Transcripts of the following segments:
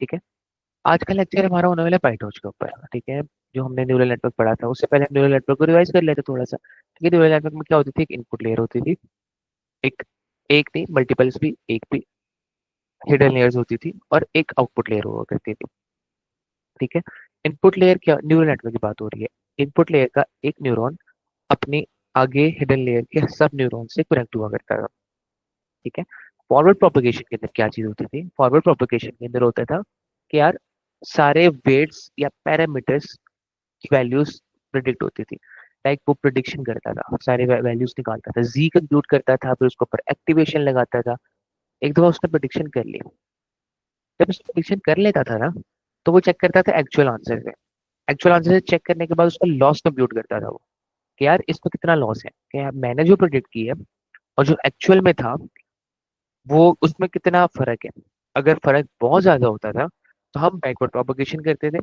ठीक है। आज का लेक्चर हमारा होने वाला है पाइटॉर्च के ऊपर, ठीक है। जो हमने न्यूरल नेटवर्क पढ़ा था उससे पहले हम न्यूरल नेटवर्क को रिवाइज कर लेते थोड़ा सा, ठीक है। न्यूरल नेटवर्क में क्या होती थी, एक इनपुट लेयर होती थी, एक एक नहीं मल्टीपल्स भी, एक भी हिडन लेयर्स होती थी, और एक आउटपुट लेयर हुआ करती थी, ठीक है। इनपुट लेयर क्या, न्यूरल नेटवर्क की बात हो रही है। इनपुट लेयर का एक न्यूरॉन अपने आगे हिडन लेयर के सब न्यूरॉन से कनेक्ट हुआ करता था, ठीक है। फॉरवर्ड प्रोपगेशन के अंदर क्या चीज होती थी, फॉरवर्ड प्रोपगेशन के अंदर होता था कि यार सारे वेट्स या पैरामीटर्स की वैल्यूज प्रिडिक्ट होती थी। लाइक वो प्रिडिक्शन करता था, सारे वैल्यूज निकालता था, जी कंप्यूट करता था, फिर उसके ऊपर एक्टिवेशन लगाता था। एक दफा उसने प्रिडिक्शन कर ली, जब उसने प्रिडिक्शन कर लेता था ना, तो वो चेक करता था एक्चुअल आंसर से। एक्चुअल आंसर से चेक करने के बाद उसका लॉस कंप्यूट करता था वो, कि यार इसको कितना लॉस है, कि यार मैंने जो प्रिडिक्ट की है और जो एक्चुअल में था वो उसमें कितना फर्क है। अगर फर्क बहुत ज्यादा होता था तो हम बैकवर्ड प्रोपगेशन करते थे।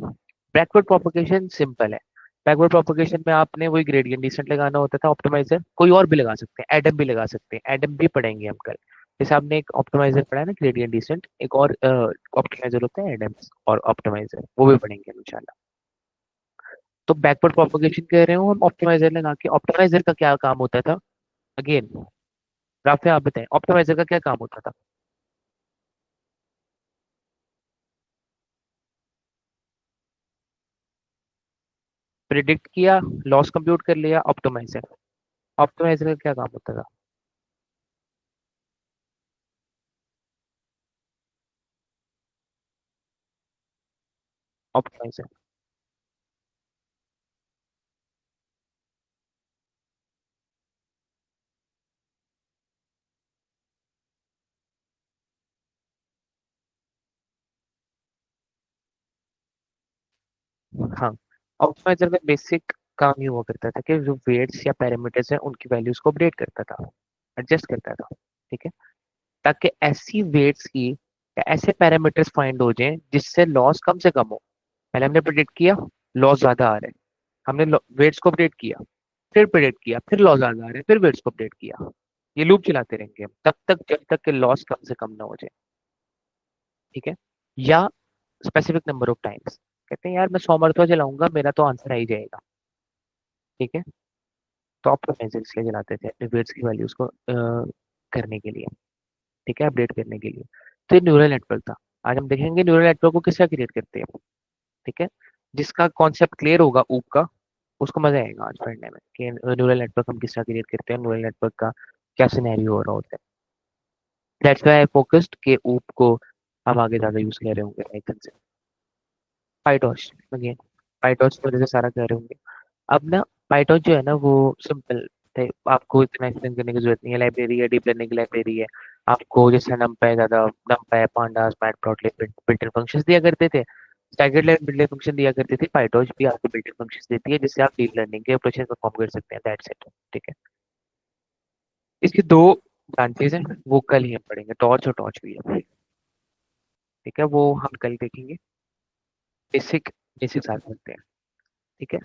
बैकवर्ड प्रोपगेशन सिंपल है। बैकवर्ड प्रोपगेशन में आपने वही ग्रेडियंट डिसेंट लगाना होता था, ऑप्टिमाइजर कोई और भी लगा सकते हैं, एडम भी लगा सकते हैं, एडम भी पढ़ेंगे हम कल। जैसे आपने एक ऑप्टिमाइजर पढ़ा है ना, ग्रेडियंट डिसेंट, एक और ऑप्टिमाइजर होता है एडम और ऑप्टिमाइजर, वो भी पढ़ेंगे हम इंशाल्लाह। तो बैकवर्ड प्रोपगेशन कह रहे हो हम ऑप्टिमाइजर लगा के। ऑप्टिमाइजर का क्या काम होता था, अगेन राफे आप बताएं, ऑप्टिमाइजर का क्या काम होता था। प्रिडिक्ट किया, लॉस कंप्यूट कर लिया, ऑप्टिमाइजर। ऑप्टिमाइजर का क्या काम होता था। ऑप्टिमाइजर, हाँ। ऑप्टिमाइजर का बेसिक काम ये हुआ करता था कि जो वेट्स या पैरामीटर्स हैं उनकी वैल्यूज को अपडेट करता था, एडजस्ट करता था, ठीक है। ताकि ऐसी वेट्स की या ऐसे पैरामीटर्स फाइंड हो जाएं जिससे लॉस कम से कम हो। पहले हमने प्रिडिक्ट किया, लॉस ज्यादा आ रहे हैं, हमने वेट्स को अपडेट किया, फिर प्रिडिक्ट किया, फिर लॉस ज्यादा आ रहे हैं, फिर वेट्स को अपडेट किया। ये लूप चलाते रहेंगे हम तब तक जब तक कि लॉस कम से कम ना हो जाए, ठीक है। या स्पेसिफिक नंबर ऑफ टाइम्स, कहते हैं यार मैं 100 मरतबा चलाऊंगा मेरा तो आंसर आ ही जाएगा, ठीक है। तो ऑप्टिमाइजर इसलिए चलाते थे अपने वेट्स की वैल्यूज को करने के लिए, ठीक है, अपडेट करने के लिए। तो ये न्यूरल नेटवर्क था। आज हम देखेंगे न्यूरल नेटवर्क को किसका क्रिएट करते हैं, ठीक है। जिसका कॉन्सेप्ट क्लियर होगा ऊप का, उसको मजा आएगा आज पढ़ने में कि न्यूरल नेटवर्क हम किसका क्रिएट करते हैं, न्यूरल नेटवर्क का क्या सिनेरियो हो रहा होता है। दैट्स व्हाई आई फोकस्ड के ऊप को हम आगे ज्यादा यूज कर रहे होंगे पाइथन से। पाइटॉश, अगेन पाइटॉश की वजह से सारा कर रहे होंगे। अब ना पाइटॉन जो है ना वो सिंपल है, आपको इतना एक्सप्लेन करने की जरूरत नहीं है। लाइब्रेरी है, डीप लर्निंग की लाइब्रेरी है। आपको जैसे नमपै ज्यादा, नमपै पांडास मैटप्लॉटलिब बिल्ट फंक्शंस दिया करते थे, स्टैगर्ड लाइन बिल्ट फंक्शन दिया करते थे। पाइटॉच भी आपको बिल्ट फंक्शंस देती है जिससे आप डीप लर्निंग के ऑपरेशन परफॉर्म कर सकते हैं, दैट्स इट, ठीक है। इसकी दो ब्रांचेज हैं, वो कल ही हम पढ़ेंगे, टॉर्च और टॉर्च भी है, ठीक है। वो हम कल देखेंगे, बेसिक बेसिक साथ करते हैं, ठीक है।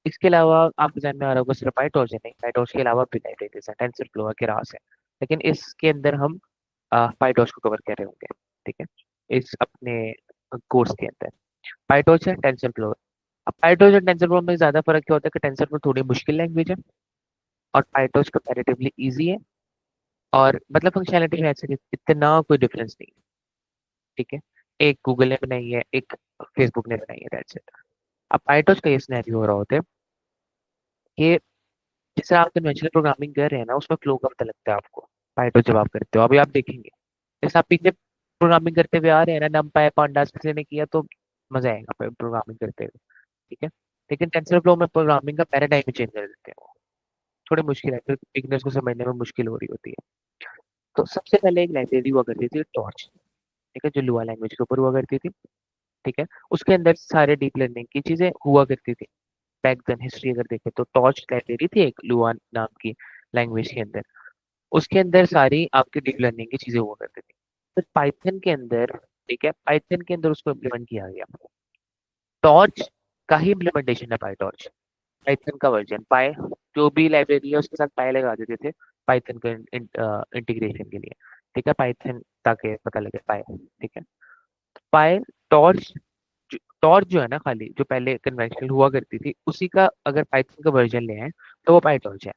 इसके अलावा आपको ध्यान में आ रहा होगा सिर्फ पाइटॉर्च है, नहीं पाइटॉर्च के अलावा भी लाइब्रेरीज है, टेंसरफ्लो है, केरास है। लेकिन इसके अंदर हम पाइटॉर्च को कवर कर रहे होंगे, ठीक है, इस अपने कोर्स के अंदर। पाइटॉर्च है, टेंसरफ्लो है। अब पाइटॉर्च और टेंसरफ्लो में ज्यादा फर्क क्या होता है कि टेंसरफ्लो थोड़ी मुश्किल लैंग्वेज है और पाइटॉर्च कंपैरेटिवली इजी है। और मतलब फंक्शनैलिटी में ऐसे इतना कोई डिफरेंस नहीं है, ठीक है। एक गूगल ने बनाई है, एक फेसबुक ने बनाई है, दैट्स इट। अब पाइटॉर्च का ये सिनेरियो हो रहा होता है कि जैसे आप कन्वेंशनल प्रोग्रामिंग कर रहे हैं ना, उसमें फ्लो कब लगता है आपको, पाइथन जब आप करते हो, अभी आप देखेंगे जैसे आप पीछे प्रोग्रामिंग करते हुए आ रहे हैं ना, नमपाई पांडास किसी ने किया तो मजा आएगा प्रोग्रामिंग करते हुए, ठीक है। लेकिन टेंसर फ्लो में प्रोग्रामिंग का पैराडाइम ही चेंज कर देते हैं वो, थोड़ी मुश्किल है, फिर बिगिनर्स को समझने में मुश्किल हो रही होती है। तो सबसे पहले एक लाइब्रेरी हुआ करती थी टॉर्च, ठीक है, जो लुआ लैंग्वेज के ऊपर हुआ करती थी, ठीक है। उसके अंदर सारे डीप लर्निंग की चीजें हुआ करती थी। बैक देन हिस्ट्री अगर देखें तो टॉर्च लाइब्रेरी थी एक लुआ नाम की लैंग्वेज के अंदर, उसके अंदर सारी आपकी डीप लर्निंग की चीजें हुआ करती थी। फिर पाइथन के अंदर, ठीक है, पाइथन के अंदर उसको इम्प्लीमेंट किया गया। टॉर्च का ही इम्प्लीमेंटेशन है पाईटॉर्च, पाइथन का वर्जन। पाई जो भी लाइब्रेरी है उसके साथ पाई लगा देते थे पाइथन के इंटीग्रेशन के लिए, ठीक है, पाइथन ताकि पता लगे पाई, ठीक है। पाई टॉर्च, टॉर्च जो है ना, खाली जो पहले कन्वेंशनल हुआ करती थी उसी का अगर पाइथन का वर्जन ले आए तो वो पाइटॉर्च है।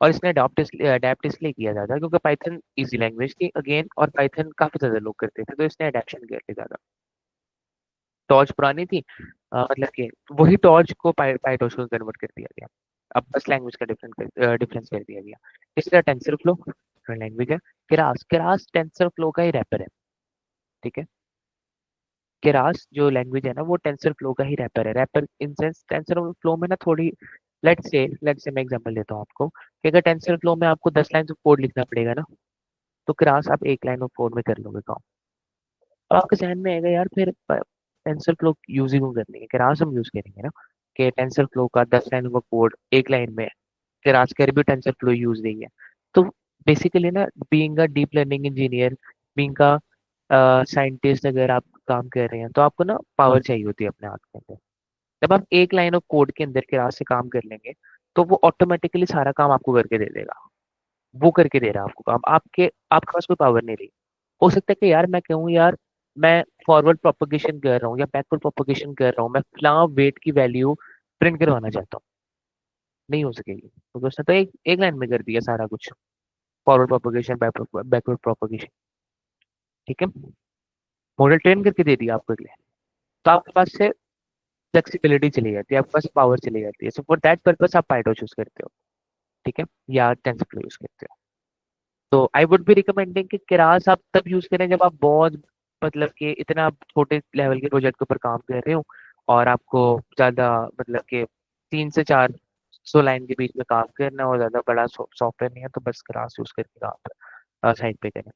और इसने अडेप्ट इसलिए किया जाता क्योंकि पाइथन इजी लैंग्वेज थी अगेन, और पाइथन काफी ज्यादा लोग करते थे, तो इसने अडेप्शन किया ज्यादा। टॉर्च पुरानी थी, मतलब कि वही टॉर्च को पाइटॉर्च को कन्वर्ट कर दिया गया। अब बस लैंग्वेज का डिफरेंस कर दिया गया। इस तरह टेंसर फ्लो लैंग्वेज है। केरास, केरास टेंसर फ्लो का ही रैपर है। ठीक है, केरास जो लैंग्वेज है ना वो टेंसर फ्लो का ही रैपर है। Wrapper in sense tensor flow में ना थोड़ी, लेट्स से मैं एग्जांपल देता हूँ आपको कि अगर टेंसर फ्लो में आपको 10 लाइन ऑफ कोड लिखना पड़ेगा ना, तो क्रास आप 1 लाइन ऑफ कोड में कर लोगे काम। अब आपके जहन में आएगा यार फिर टेंसर फ्लो यूज ही क्यों करनी है, क्रास हम यूज करेंगे ना, कि टेंसर फ्लो का 10 लाइन का कोड 1 लाइन में क्रास कर भी टेंसर फ्लो यूज नहीं है। तो बेसिकली ना, being a deep learning engineer, being a scientist, अगर आप काम कर रहे हैं तो आपको ना पावर चाहिए होती है अपने हाथ के अंदर। जब आप 1 लाइन ऑफ कोड के अंदर क्रास से काम कर लेंगे तो वो ऑटोमेटिकली सारा काम आपको करके दे देगा। वो करके दे रहा है आपको काम, आपके पास कोई पावर नहीं रही। हो सकता है कि यार मैं कहूँ यार मैं फॉरवर्ड प्रोपोगेशन कर रहा हूँ या बैकवर्ड प्रोपोगेशन कर रहा हूँ, मैं फलां वेट की वैल्यू प्रिंट करवाना चाहता हूँ, नहीं हो सकेगी क्योंकि उसने तो एक लाइन में कर दिया सारा कुछ, फॉरवर्ड प्रोपोगेशन बैकवर्ड प्रोपोगेशन। ठीक है, मॉडल ट्रेन करके दे दिया आपको अगले, तो आपके पास से फ्लेक्सिबिलिटी चली जाती है, आपके पास पावर चली जाती है। सो फॉर दैट पर्पस आप पाइटो चूज करते हो। ठीक है, या टेंसरफ्लो यूज करते हो। तो आई वुड बी रिकमेंडिंग कि केरास आप तब यूज करें जब आप बहुत, मतलब कि इतना आप छोटे लेवल के प्रोजेक्ट के ऊपर काम कर रहे हो और आपको ज्यादा, मतलब कि 3 से 4 100 लाइन के बीच में काम करना है और ज्यादा बड़ा सॉफ्टवेयर नहीं है, तो बस केरास यूज करके आप साइड पे करें।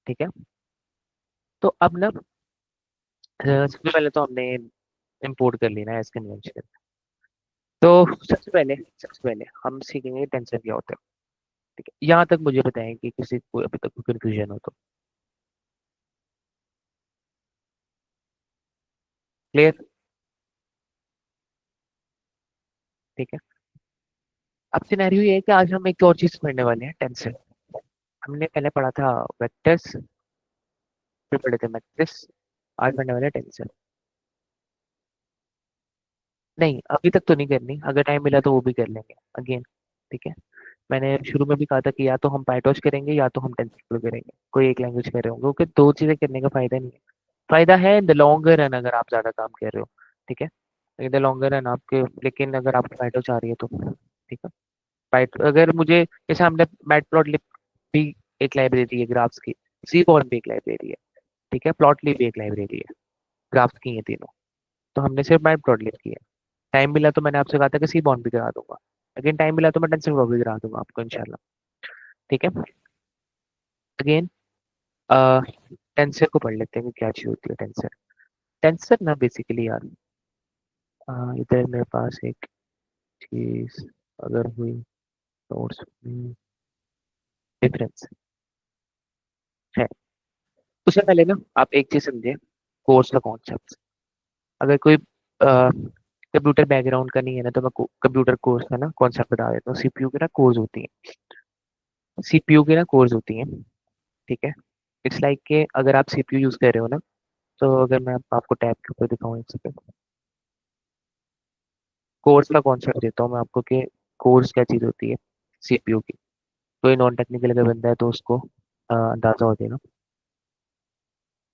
ठीक है, तो अब ना सबसे पहले तो हमने इंपोर्ट कर लेना है एस कन्वेंशन। तो सबसे पहले हम सीखेंगे टेंसर क्या होता है। ठीक है, यहाँ तक मुझे बताएं कि किसी को अभी तक कोई कंफ्यूजन हो तो। क्लियर। ठीक है, अब सिनेरियो ये है कि आज हम एक और चीज पढ़ने वाले हैं, टेंसर। हमने पहले पढ़ा था वेक्टर्स, फिर पढ़े थे मैट्रिक्स, आज पढ़ने वाले हैं टेंसर। नहीं, अभी तक तो नहीं करनी, अगर टाइम मिला तो वो भी कर लेंगे अगेन। ठीक है, मैंने शुरू में भी कहा था कि या तो हम पाइटॉश करेंगे या तो हम टेंसर करेंगे, कोई एक लैंग्वेज कर रहे होंगे, क्योंकि दो चीजें करने का फायदा नहीं है। फायदा है इन द लॉन्गर रन अगर आप ज्यादा काम कर रहे हो। ठीक है, इन द लॉन्गर रन आपके, लेकिन अगर आपको पाइटॉश आ रही है तो ठीक है। पाइट अगर मुझे, जैसे हमने मैटप्लॉटलिब भी एक लाइब्रेरी है ग्राफ्स की, सीबॉर्न भी एक लाइब्रेरी है। ठीक है, प्लॉटलिब भी एक लाइब्रेरी है, ग्राफ्स की है तीनों। तो हमने सिर्फ मैटप्लॉटलिब की है। टाइम मिला तो मैंने आपसे कहा था कि सीबॉर्न भी करा दूंगा, अगेन टाइम मिला तो मैं टेंसरफ्लो भी करा दूंगा आपको इंशाल्लाह। ठीक है, अगेन टेंसर को पढ़ लेते हैं कि क्या चीज होती है टेंसर। टेंसर ना बेसिकली यार, इधर मेरे पास एक चीज अगर हुई नोट्स में डिफरेंस है, उससे पहले ना आप एक चीज समझे, कोर्स का कॉन्सेप्ट। अगर कोई कंप्यूटर बैकग्राउंड का नहीं है ना, तो मैं कंप्यूटर कोर्स का ना कॉन्सेप्ट बता देता हूँ। सीपीयू की ना कोर्स होती है, सीपीयू की ना कोर्स होती है। ठीक है, इट्स लाइक के अगर आप सीपीयू यूज कर रहे हो ना, तो अगर मैं आपको टैब के ऊपर दिखाऊँ एक सेकंड, कोर्स का कॉन्सेप्ट देता हूँ मैं आपको कि कोर्स क्या चीज होती है सीपीयू की। कोई नॉन टेक्निकल अगर बंदा है तो उसको अंदाजा हो जाएगा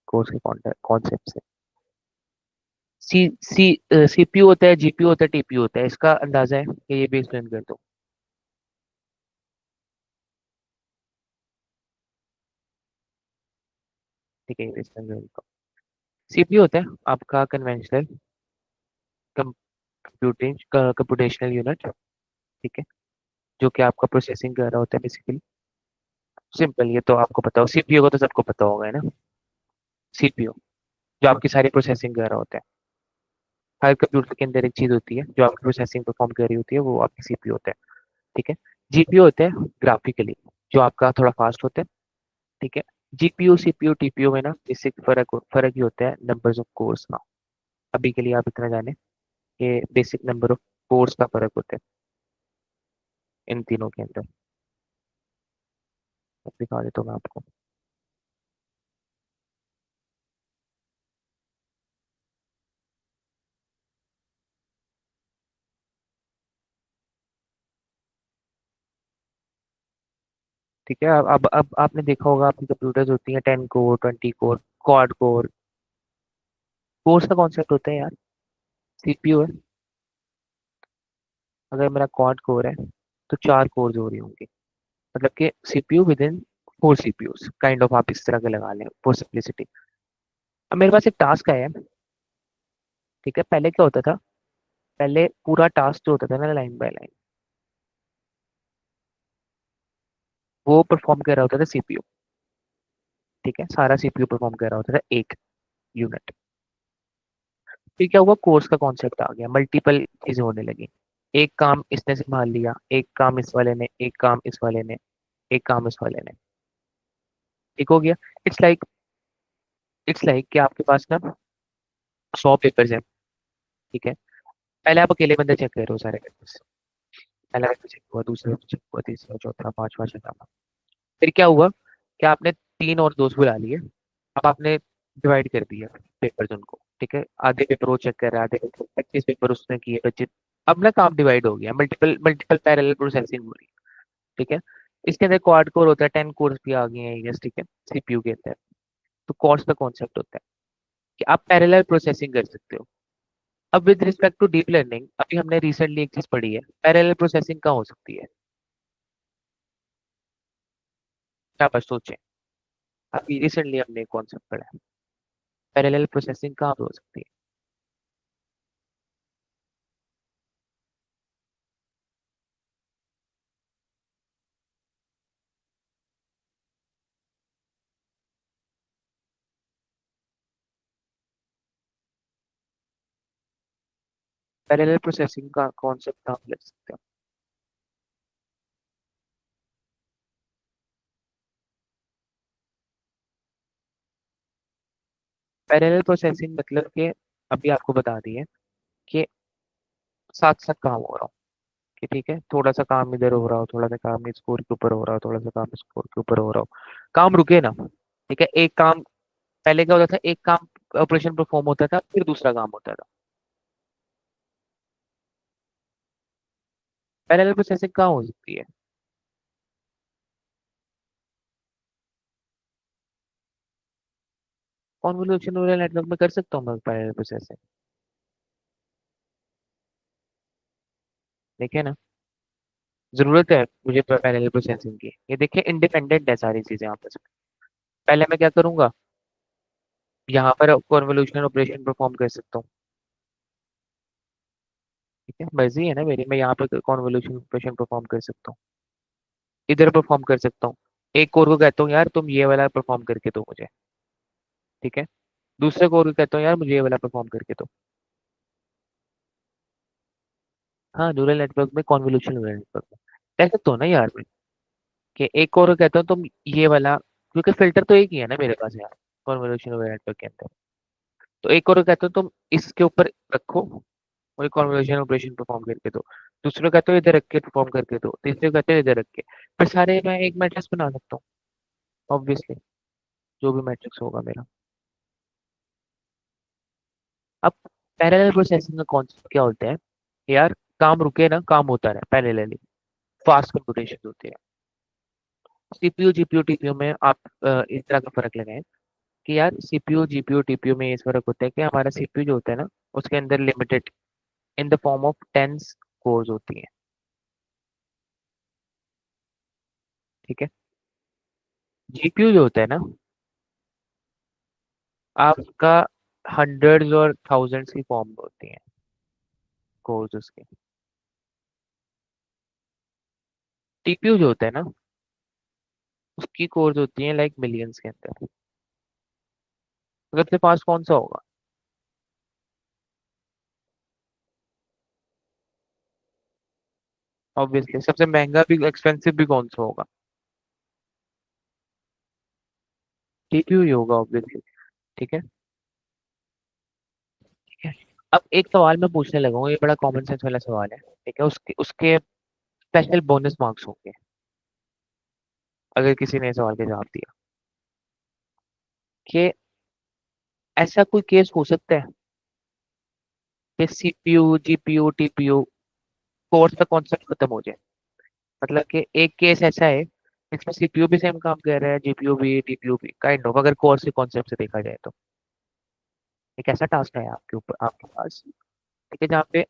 कोर्स के कॉन्सेप्ट से। सी सी सीपीयू होता है, जीपीयू होता है, टीपीयू होता है, इसका अंदाजा है कि ये भी एक्सप्लेन कर दो। ठीक है, ये भी एक्सप्लेन कर देता हूँ। सीपीयू होता है आपका कन्वेंशनल कंप्यूटिंग कंप्यूटेशनल यूनिट। ठीक है, जो कि आपका प्रोसेसिंग कर रहा होता है बेसिकली। सिंपल, ये तो आपको पता हो, सीपीयू को तो सबको पता होगा है ना। सीपीयू जो आपकी सारी प्रोसेसिंग कर रहा होता है। हर कंप्यूटर के अंदर एक चीज होती है जो आपकी प्रोसेसिंग परफॉर्म कर रही होती है, वो आपकी सीपीयू होता है। ठीक है, जीपीयू होता है ग्राफिकली, जो आपका थोड़ा फास्ट होता है। ठीक है, जीपीयू सीपीयू टीपीयू में ना बेसिक फर्क ही होता है नंबर्स ऑफ कोर्स का। अभी के लिए आप इतना जाने कि बेसिक नंबर ऑफ कोर्स का फर्क होता है इन तीनों के अंदर। अब दिखा देता हूँ मैं आपको। ठीक है। अब आपने देखा होगा आपकी कंप्यूटर्स होती हैं 10 core 20 core quad core. Course का कॉन्सेप्ट होता है यार, सीपीयू है। अगर मेरा क्वाड कोर है तो 4 कोर हो रही होंगी, मतलब कि CPU with in 4 CPUs kind of, आप इस तरह के लगा लें फॉर सिंप्लिसिटी। अब मेरे पास एक टास्क आया है। ठीक है, पहले क्या होता था, पहले पूरा टास्क जो होता था ना लाइन बाय लाइन, वो परफॉर्म कर रहा होता था सीपीयू। ठीक है, सारा सीपीयू परफॉर्म कर रहा होता था एक यूनिट। फिर क्या हुआ, कोर्स का कॉन्सेप्ट आ गया, मल्टीपल चीजें होने लगी। एक काम इसने संभाल लिया, एक काम इस वाले ने, एक काम इस वाले ने, एक काम इस वाले ने। ठीक हो गया। इट्स लाइक इट्स लाइक कि आपके पास ना 100 पेपर्स हैं। ठीक है, पहले आप अकेले बंदे चेक कर रहे हो सारे पेपर्स। पहला पेपर चेक हुआ, दूसरा पेपर चेक हुआ, तीसरा, चौथा, पांचवा, छठा। फिर क्या हुआ कि आपने 3 और दोस्त बुला लिए। अब आपने डिवाइड कर दिया पेपर्स उनको। ठीक है, आधे पेपर वो चेक कर रहा है, आधे पेपर 25 पेपर उसने किए, 25। अब ना काम डिवाइड हो गया, मल्टीपल मल्टीपल पैरेलल प्रोसेसिंग हो रही है। ठीक है, इसके अंदर क्वाड कोर होता है, 10 कोर्स भी आ गए हैं yes, ठीक है, सीपीयू के अंदर। तो कोर्स का कॉन्सेप्ट होता है कि आप पैरेलल प्रोसेसिंग कर सकते हो। अब with respect to deep learning, अभी हमने रिसेंटली एक चीज पढ़ी है, पैरेलल प्रोसेसिंग कहाँ हो सकती है। क्या आप सोचें, अभी रिसेंटली हमने एक कॉन्सेप्ट पढ़ा है, पैरेलल प्रोसेसिंग कहाँ पे हो सकती है। पैरेलल प्रोसेसिंग का कॉन्सेप्ट कहाँ पे लग सकता है। पैरेलल प्रोसेसिंग मतलब कि अभी आपको बता दिए कि साथ साथ काम हो रहा हो, कि ठीक है, थोड़ा सा काम इधर हो रहा हो, थोड़ा सा काम इस स्कोर के ऊपर हो रहा हो, थोड़ा सा काम इस स्कोर के ऊपर हो रहा हो, काम रुके ना। ठीक है, एक काम, पहले क्या होता था, एक काम ऑपरेशन परफॉर्म होता था, फिर दूसरा काम होता था। पैरेलल प्रोसेसिंग कहाँ हो सकती है। कॉन्वोल्यूशन न्यूरल नेटवर्क में कर सकता हूँ मैं पैरेलल प्रोसेसिंग। देखिए ना, जरूरत है मुझे पैरेलल प्रोसेसिंग की। ये देखिए, इंडिपेंडेंट है सारी चीजें आपस में। पहले मैं क्या करूंगा, यहाँ पर कॉन्वोल्यूशन ऑपरेशन परफॉर्म कर सकता हूँ। ठीक है, मर्जी है ना मेरी, मैं यहाँ पे कॉन्वोल्यूशन ऑपरेशन परफॉर्म कर सकता हूँ, इधर परफॉर्म कर सकता हूँ। एक कोर को कहता हूँ यार तुम ये वाला परफॉर्म करके दो मुझे। ठीक है, दूसरे कोर को कहता हूँ यार मुझे ये वाला परफॉर्म करके दो। हाँ, न्यूरल नेटवर्क में, कॉन्वोल्यूशन न्यूरल नेटवर्क में कह सकता हूँ ना यार मैं, कि एक कोर को कहता हूँ तुम ये वाला, क्योंकि फिल्टर तो एक ही है ना मेरे पास यार कॉन्वोल्यूशन न्यूरल नेटवर्क के अंदर। तो एक कोर को कहता हूँ तुम इसके ऊपर रखो और कॉन्वोल्यूशन ऑपरेशन परफॉर्म करके दो। दूसरे को कहते हो इधर रख के परफॉर्म करके दो, तीसरे को कहते हो इधर रख के। फिर सारे मैं एक मैट्रिक्स बना सकता हूँ ऑब्वियसली, जो भी मैट्रिक्स होगा मेरा। अब पैरेलल प्रोसेसिंग का कॉन्सेप्ट क्या होता है, यार काम रुके ना, काम होता रहे पैरेलली, फास्ट कंप्यूटेशन होती है। सीपीयू जीपीयू टीपीयू में आप इस तरह का फर्क लगाएं कि यार सीपीयू जीपीयू टीपीयू में इस फर्क होता है कि हमारा सीपीयू जो होता है ना, उसके अंदर limited in the form of tensors होती है। ठीक है, जीपीयू जो होता है ना, आपका हंड्रेड्स और थाउजेंड्स की फॉर्म में होती है कोर्स उसके। टीपीयू जो होता है ना, उसकी कोर्स होती है लाइक मिलियंस के अंदर। तो सबसे फास्ट कौन सा होगा। ऑब्वियसली सबसे महंगा भी एक्सपेंसिव भी कौन सा होगा। टीपीयू ही होगा ऑब्वियसली। ठीक है, ठीक है। अब एक सवाल मैं पूछने लगा हूँ, ये बड़ा कॉमन सेंस वाला सवाल है। ठीक है, उसके उसके स्पेशल बोनस मार्क्स होंगे अगर किसी ने इस सवाल का जवाब दिया कि ऐसा कोई केस हो सकता है कि सीपीयू जीपीयू टीपीयू कोर्स का कॉन्सेप्ट खत्म हो जाए। मतलब कि एक केस ऐसा है इसमें सीपीयू भी सेम काम कर रहा है, जीपीयू भी, टीपीयू भी, काइंड ऑफ, अगर कोर से कॉन्सेप्ट से देखा जाए तो। एक ऐसा टास्क है आपके ऊपर, आपके पास, ठीक है, जहाँ पे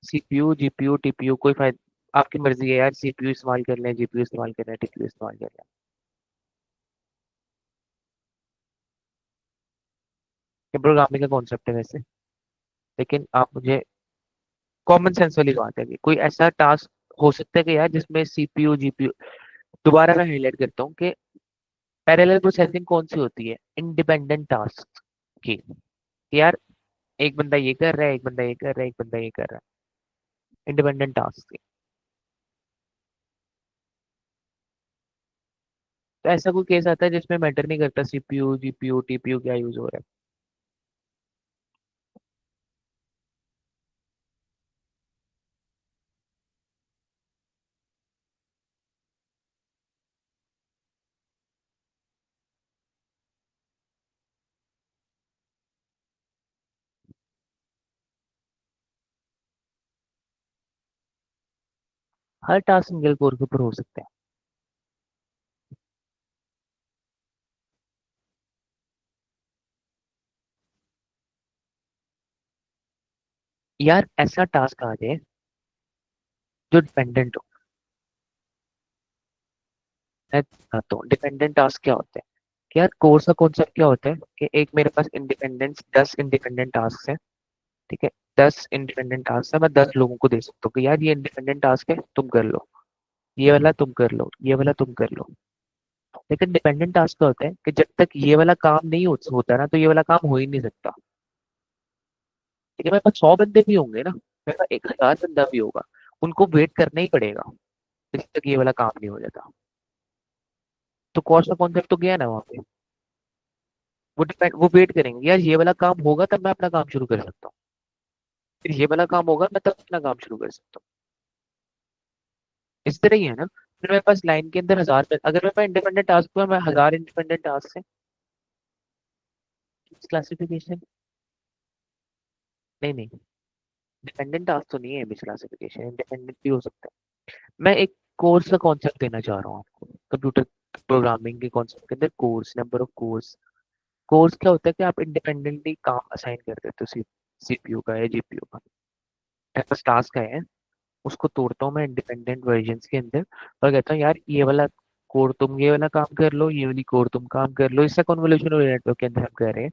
सीपीयू, जीपीयू, टीपीयू कोई फायदा, आपकी मर्जी है यार, सीपीयू इस्तेमाल कर लें, जीपीयू इस्तेमाल कर लें, टीपीयू इस्तेमाल कर लें। ये प्रोग्रामिंग का कॉन्सेप्ट है वैसे, लेकिन आप मुझे कॉमन सेंस वाली बात है कि कोई ऐसा टास्क हो सकता है कि यार जिसमें सीपीयू, जीपीयू, दोबारा मैं हाईलाइट करता हूँ कि पैरेलल प्रोसेसिंग कौन सी होती है, इंडिपेंडेंट टास्क की, कि यार एक बंदा ये कर रहा है, एक बंदा ये कर रहा है, एक बंदा ये कर रहा है, इंडिपेंडेंट टास्क। तो ऐसा कोई केस आता है जिसमें मैटर नहीं करता सीपीयू, जीपीयू, टीपीयू क्या यूज हो रहा है। हर टास्क सिंगल कोर के ऊपर हो सकता है। यार ऐसा टास्क आ जाए जो डिपेंडेंट हो। मैं बताता हूँ डिपेंडेंट टास्क क्या होता है, कि यार कोर्स का कॉन्सेप्ट क्या होता है, कि एक मेरे पास इंडिपेंडेंस 10 इंडिपेंडेंट टास्क है, ठीक है, 10 इंडिपेंडेंट टास्क है, मैं 10 लोगों को दे सकता हूँ कि यार ये इंडिपेंडेंट टास्क है, तुम कर लो, ये वाला तुम कर लो, ये वाला तुम कर लो। लेकिन डिपेंडेंट टास्क का होता है कि जब तक ये वाला काम नहीं होता ना, तो ये वाला काम हो ही नहीं सकता। ठीक है, मेरे पास 100 बंदे भी होंगे ना, मेरे पास 1000 बंदा भी होगा, उनको वेट करना ही पड़ेगा जब तक ये वाला काम नहीं हो जाता। तो कॉस्ट का कॉन्सेप्ट तो गया ना वहाँ पे। वो वेट करेंगे, यार ये वाला काम होगा तब मैं अपना काम शुरू कर सकता हूँ, फिर ये वाला काम होगा मैं तब अपना काम शुरू कर सकता हूँ। इस तरह ही है ना, फिर मेरे पास लाइन के अंदर अगर मेरे पास इंडिपेंडेंट टास्क हुआ, मैं 1000 इंडिपेंडेंट टास्क से क्लासिफिकेशन, नहीं नहीं, डिपेंडेंट टास्क तो नहीं है मिस क्लासिफिकेशन, इंडिपेंडेंट भी हो सकता है। मैं एक कोर्स का कॉन्सेप्ट देना चाह रहा हूँ आपको, कंप्यूटर प्रोग्रामिंग के कॉन्सेप्ट के अंदर course, number of course. Course क्या होता है कि आप इंडिपेंडेंटली काम असाइन कर देते हो सीपीयू का या जीपीयू का। मेरे पास टास्क है, उसको तोड़ता हूँ मैं इंडिपेंडेंट वर्जन्स के अंदर, और कहता हूँ यार ये वाला कोड तुम ये वाला काम कर लो, ये वाली कोड तुम काम कर लो। इससे कन्वोल्यूशन नेटवर्क के अंदर हम कर रहे हैं,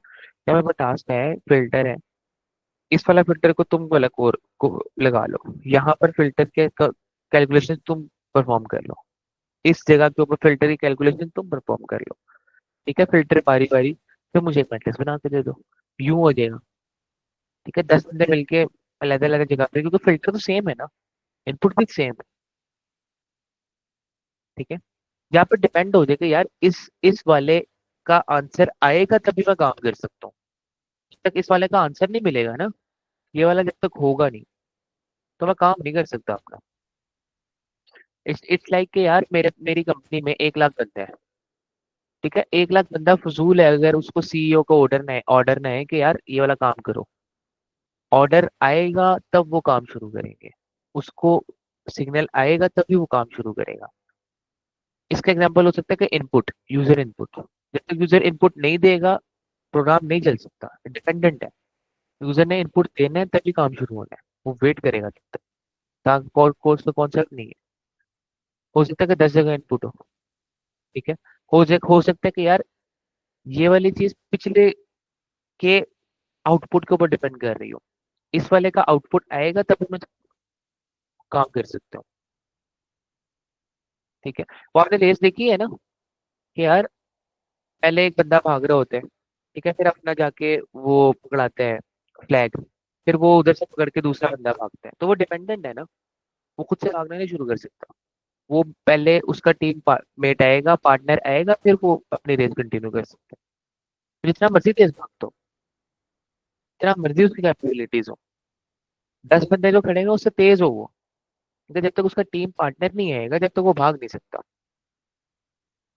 या मेरे पास टास्क है, फिल्टर है, इस वाला फिल्टर को तुम वाला कोर को लगा लो, यहाँ पर फिल्टर के कैलकुलेशन तुम परफॉर्म कर लो, इस जगह के ऊपर फिल्टर की कैलकुलेशन तुम परफॉर्म कर लो। ठीक है, फिल्टर बारी बारी, फिर मुझे एक मैट्रिक्स बना के दे दो, यूं हो जाएगा। ठीक है, 10 बंदे मिलके अलग अलग जगह पे, क्योंकि फिल्टर तो सेम है ना, इनपुट भी सेम है। ठीक है, यहाँ पर डिपेंड हो जाएगा यार, इस वाले का आंसर आएगा तभी मैं काम कर सकता हूँ। जब तक इस वाले का आंसर नहीं मिलेगा ना, ये वाला जब तक होगा नहीं, तो मैं काम नहीं कर सकता अपना। इट्स लाइक कि यार मेरी कंपनी में 1 लाख बंदा है। ठीक है, 1 लाख बंदा फजूल है, अगर उसको सीईओ को ऑर्डर ना है कि यार ये वाला काम करो, ऑर्डर आएगा तब वो काम शुरू करेंगे, उसको सिग्नल आएगा तभी वो काम शुरू करेगा। इसका एग्जांपल हो सकता है कि इनपुट, यूजर इनपुट, जब तक यूजर इनपुट नहीं देगा प्रोग्राम नहीं चल सकता, डिपेंडेंट है। यूजर ने इनपुट देना है तभी काम शुरू होना है, वो वेट करेगा तब तक। कोर्स का कॉन्सेप्ट नहीं है। हो सकता है कि 10 जगह इनपुट हो, ठीक है, हो सकता है कि यार ये वाली चीज पिछले के आउटपुट के ऊपर डिपेंड कर रही हो, इस वाले का आउटपुट आएगा तभी मैं काम कर सकता हूँ। ठीक है, वो आपने रेस देखी है ना, कि यार पहले एक बंदा भाग रहा होता है, ठीक है, फिर अपना जाके वो पकड़ाता है फ्लैग, फिर वो उधर से पकड़ के दूसरा बंदा भागता है, तो वो डिपेंडेंट है ना, वो खुद से भागना नहीं शुरू कर सकता। वो पहले उसका टीम मेट आएगा, पार्टनर आएगा, फिर वो अपनी रेस कंटिन्यू कर सकता है। तो जितना मर्जी तेज भाग दो, जितना मर्जी उसकी कैपेबिलिटीज हो, 10 बंदे जो खड़े हैं उससे तेज हो वो, क्योंकि जब तक उसका टीम पार्टनर नहीं आएगा जब तक वो भाग नहीं सकता।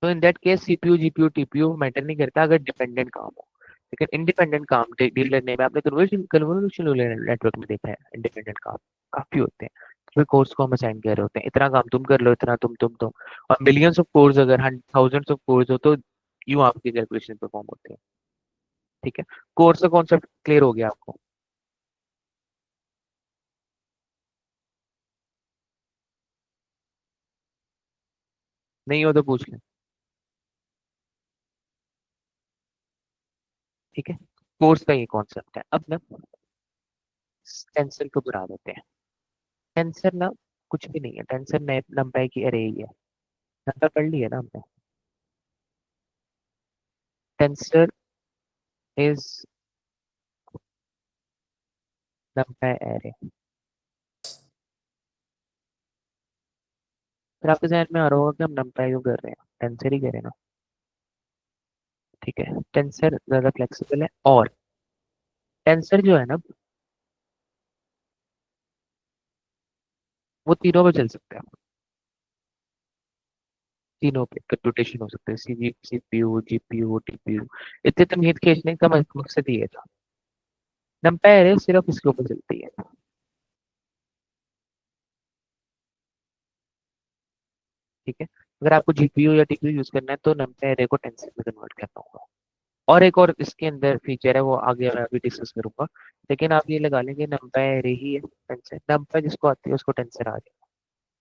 तो in that case CPU, GPU, TPU matter नहीं करता अगर डिपेंडेंट काम हो। लेकिन इंडिपेंडेंट काम डील करने में आपने कन्वोल्यूशन नेटवर्क में देखा है, इंडिपेंडेंट काम काफी होते हैं। फिर कोर्स को हम असाइन कर रहे होते हैं, इतना काम तुम कर लो, इतना तुम और मिलियंस ऑफ कोर्स अगर थाउजेंड्स ऑफ कोर्स हो तो यूं आपकी कैलकुलेशन परफॉर्म होते हैं। ठीक है, कोर्स का कॉन्सेप्ट क्लियर हो गया आपको? नहीं हो तो पूछ लें। ठीक है, कोर्स का ये कॉन्सेप्ट है। अब ना टेंसर को बुला देते हैं। टेंसर ना कुछ भी नहीं है, टेंसर नंपाई की अरे ही है। नंबर पढ़ लिया ना हमने? Tensor is नंपाई array. फिर आपके जहन में आ रहा होगा कि हम नंपाई क्यों कर रहे हैं, टेंसर ही करें ना। ठीक है, टेंसर ज्यादा फ्लेक्सिबल है, और टेंसर जो है ना वो तीनों पे चल सकता है। तीनों पे कंप्यूटेशन हो सकता है, सीपीयू जीपीयू टीपीयू। इतने तमहीद खींचने का मकसद ये था। नंपाई एरे सिर्फ इसके ऊपर चलती है। ठीक है, अगर आपको जीपीयू या टीपीयू यूज करना है तो numpy array को टेंसर में कन्वर्ट करना होगा। और एक और इसके अंदर फीचर है, वो आगे मैं अभी डिस्कस करूंगा। लेकिन आप ये लगा लेंगे numpy array ही है टेंसर, numpy जिसको आती है उसको टेंसर आ जाएगा।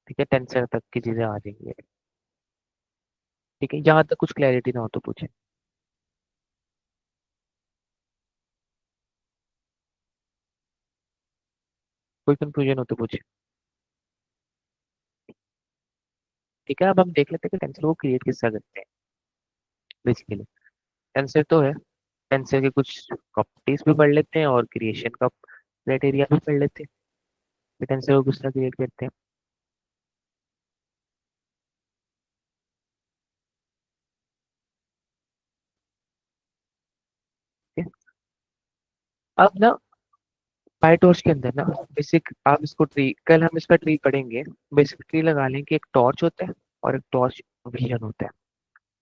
ठीक है, टेंसर तक की चीजें आ जाएंगी। ठीक है, यहाँ तक कुछ क्लैरिटी ना हो तो पूछे। कोई कंफ्यूजन हो तो पूछे। ठीक है, अब हम देख लेते हैं कि टेंसर को क्रिएट किस तरह करते हैं। बेसिकली टेंसर तो है, टेंसर के कुछ प्रॉपर्टीज भी पढ़ लेते हैं और क्रिएशन का क्राइटेरिया भी पढ़ लेते हैं कि टेंसर को किस तरह क्रिएट करते हैं। ठीक है? अब ना पाइटॉर्च के अंदर ना बेसिक, आप इसको ट्री, कल हम इसका ट्री पढ़ेंगे। बेसिक ट्री लगा लें कि एक टॉर्च होता है और एक टॉर्च विजन होता है।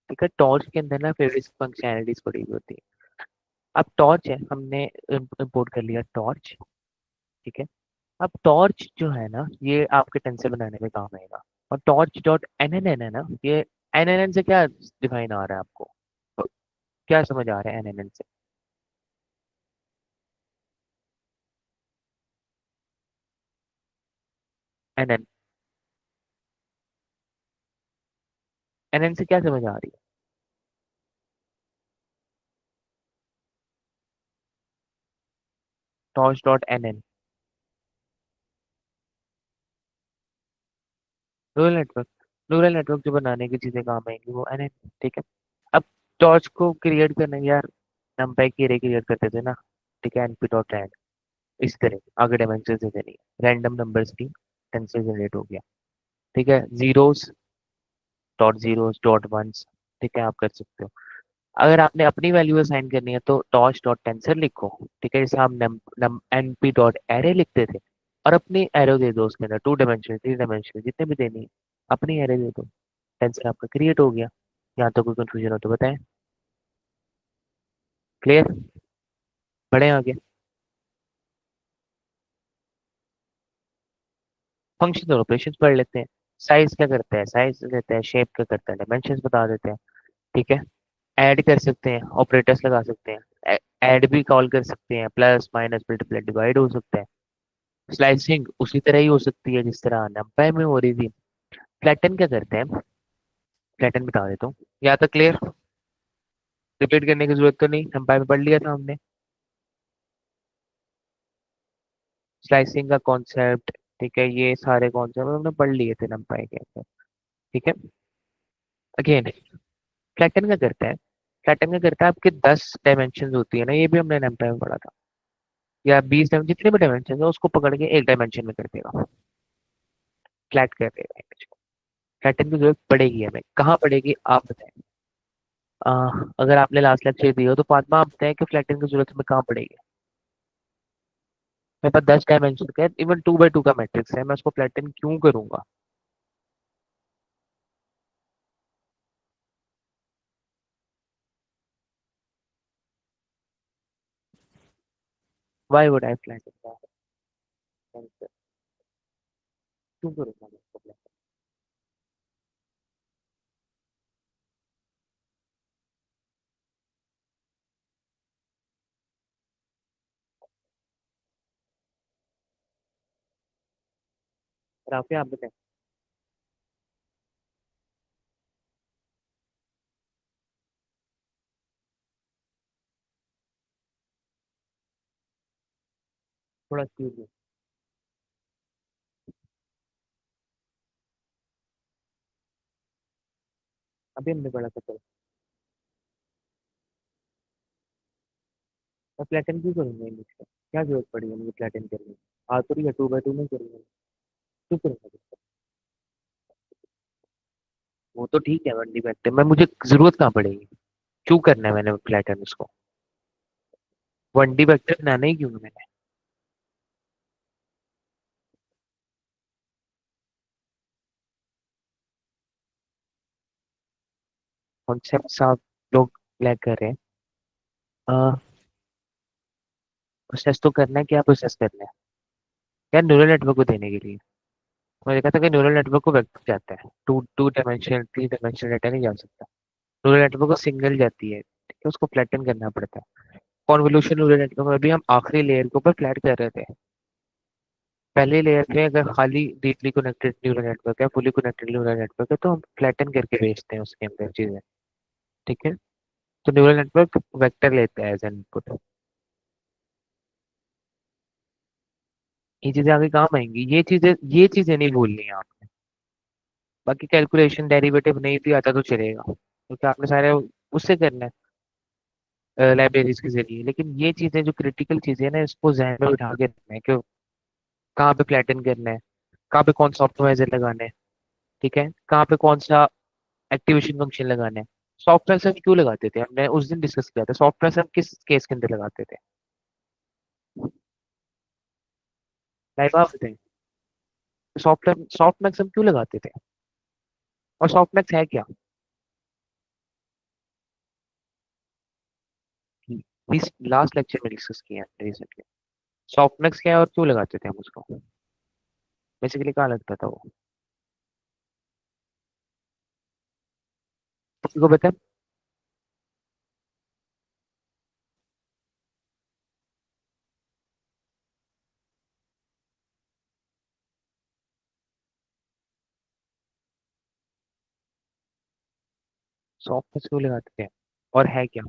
ठीक है, टॉर्च के अंदर ना फिर फंक्शनैलिटीज पड़ी हुई होती है। अब टॉर्च है, हमने इंपोर्ट कर लिया टॉर्च। ठीक है, अब टॉर्च जो है ना ये आपके टेंसर बनाने में काम आएगा। और torch dot N N N है ना, ये एन एन एन से क्या डिफाइन आ रहा है आपको? तो क्या समझ आ रहा है एन एन एन से? एन एन, एन एन से क्या समझ आ रही है? Torch dot N N, neural network. Neural network जो बनाने की चीजें काम आएंगी वो एन एन। ठीक है, अब टॉर्च को क्रिएट करना यार, नंपाई की अरे क्रिएट करते थे ना। ठीक है, एनपी डॉट रैंड, इस तरह आगे डायमेंशन दे देनी है, रैंडम नंबर्स की टेंसर जनरेट हो गया। ठीक है, zeros dot zeros dot ones. ठीक है, आप कर सकते हो। अगर आपने अपनी वैल्यू असाइन करनी है तो टॉर्च डॉट टेंसर लिखो। ठीक है, जैसे हम नम नम एनपी डॉट एरे लिखते थे, और अपनी एरो दे दो उसके अंदर, 2 डायमेंशन 3 डायमेंशन जितने भी देनी है, अपनी एरे दे दो। टेंसर आपका क्रिएट हो गया। यहाँ तो कोई कंफ्यूजन हो तो बताएं। क्लियर? बढ़े आगे। फंक्शन और ऑपरेशन पढ़ लेते हैं। साइज क्या करता है, साइज देता है। शेप क्या करता है, डायमेंशन बता देते हैं। ठीक है, ऐड कर सकते हैं, ऑपरेटर्स लगा सकते हैं, ऐड भी कॉल कर सकते हैं, प्लस माइनस मल्टीप्लाई डिवाइड हो सकता है। स्लाइसिंग उसी तरह ही हो सकती है जिस तरह नंपाई में हो रही थी। फ्लैटन क्या करते हैं, फ्लैटन बता देता हूँ। यहाँ तक क्लियर? रिपीट करने की जरूरत तो नहीं, नंपाई में पढ़ लिया था हमने। स्लाइसिंग का कॉन्सेप्ट, ठीक है, ये सारे कॉन्सेप्ट हमने पढ़ लिए थे नंपाई के अंदर। ठीक है, अगेन फ्लैटन क्या करता है, फ्लैटन क्या करता है, आपके 10 डायमेंशन होती है ना, ये भी हमने नंपाई में पढ़ा था। या 20 जितने भी डायमेंशन है उसको पकड़ के एक डायमेंशन में कर देगा, फ्लैट कर देगा image को। फ्लैटन की जरूरत पड़ेगी हमें, कहाँ पड़ेगी आप बताएं? आ, अगर आपने लास्ट लेक्चर दिया हो तो फातिमा आप बताएं कि फ्लैटन की जरूरत हमें कहाँ पड़ेगी? मेरे पास 10 डायमेंशन का है, इवन 2 by 2 का मैट्रिक्स है, मैं उसको फ्लैटन क्यों करूंगा? Why would I flatten? क्यों करूंगा मैं इसको black? और आप यहाँ पे थोड़ा स्क्यूज है। अभी हमने पढ़ा था चलो। मैं प्लेटन क्यों करूंगा इंग्लिश का, क्या जरूरत पड़ी है मुझे प्लेटन करने की। आ तो रही है 2x2 में करूंगा। क्यों करूंगा इसको? वो तो ठीक है 1D वेक्टर में मुझे जरूरत कहाँ पड़ेगी। क्यों करना है मैंने प्लेटन उसको। 1D वेक्टर बनाना ही क्यों है मैंने। कॉन्सेप्ट आप लोग ब्लैक कर रहे हैं। प्रोसेस तो करना है, क्या प्रोसेस करना है। यार न्यूरल नेटवर्क को देने के लिए मैंने देखा था कि न्यूरल नेटवर्क को वेक्टर जाता है, two two dimensional 3 dimensional data नहीं जा सकता। न्यूरल नेटवर्क को सिंगल जाती है, ठीक है, उसको फ्लैटन करना पड़ता है। कॉन्वोल्यूशन न्यूरल नेटवर्क में भी हम आखिरी लेयर के ऊपर फ्लैट कर रहे थे। पहले लेयर पे अगर खाली डीपली कनेक्टेड न्यूरल नेटवर्क है, फुली कनेक्टेड न्यूरल नेटवर्क है, तो हम फ्लैटन करके भेजते हैं उसके अंदर चीजें। ठीक है। तो न्यूरल नेटवर्क वेक्टर लेता है एज एन इनपुट। ये चीजें आगे काम आएंगी, ये चीजें नहीं भूलनी है आपने। बाकी कैलकुलेशन डेरिवेटिव नहीं भी आता तो चलेगा, क्योंकि आपने सारे उससे करना है लाइब्रेरीज के जरिए। लेकिन ये चीजें जो क्रिटिकल चीजें हैं ना, इसको जहन में बिठा के रखना है कि कहाँ पे फ्लैटन करना है, कहाँ पे कौन सा ऑप्टिमाइजर लगाना है, ठीक है, कहाँ पे कौन सा एक्टिवेशन फंक्शन लगाना है। सॉफ्टवेयर हम क्यों लगाते थे, हमने उस दिन डिस्कस किया था सॉफ्टवेयर हम किस केस के अंदर लगाते थे। लाइव आप बताएं। सॉफ्टमैक्स हम क्यों लगाते थे, और सॉफ्टमैक्स है क्या। लास्ट लेक्चर में डिस्कस किया है रिसेंटली। सॉफ्टमैक्स क्या है और क्यों लगाते थे हम उसको, बेसिकली कहाँ लगता था वो, किसी को पता है। सॉफ्टमैक्स क्यों लगाते थे और है क्या।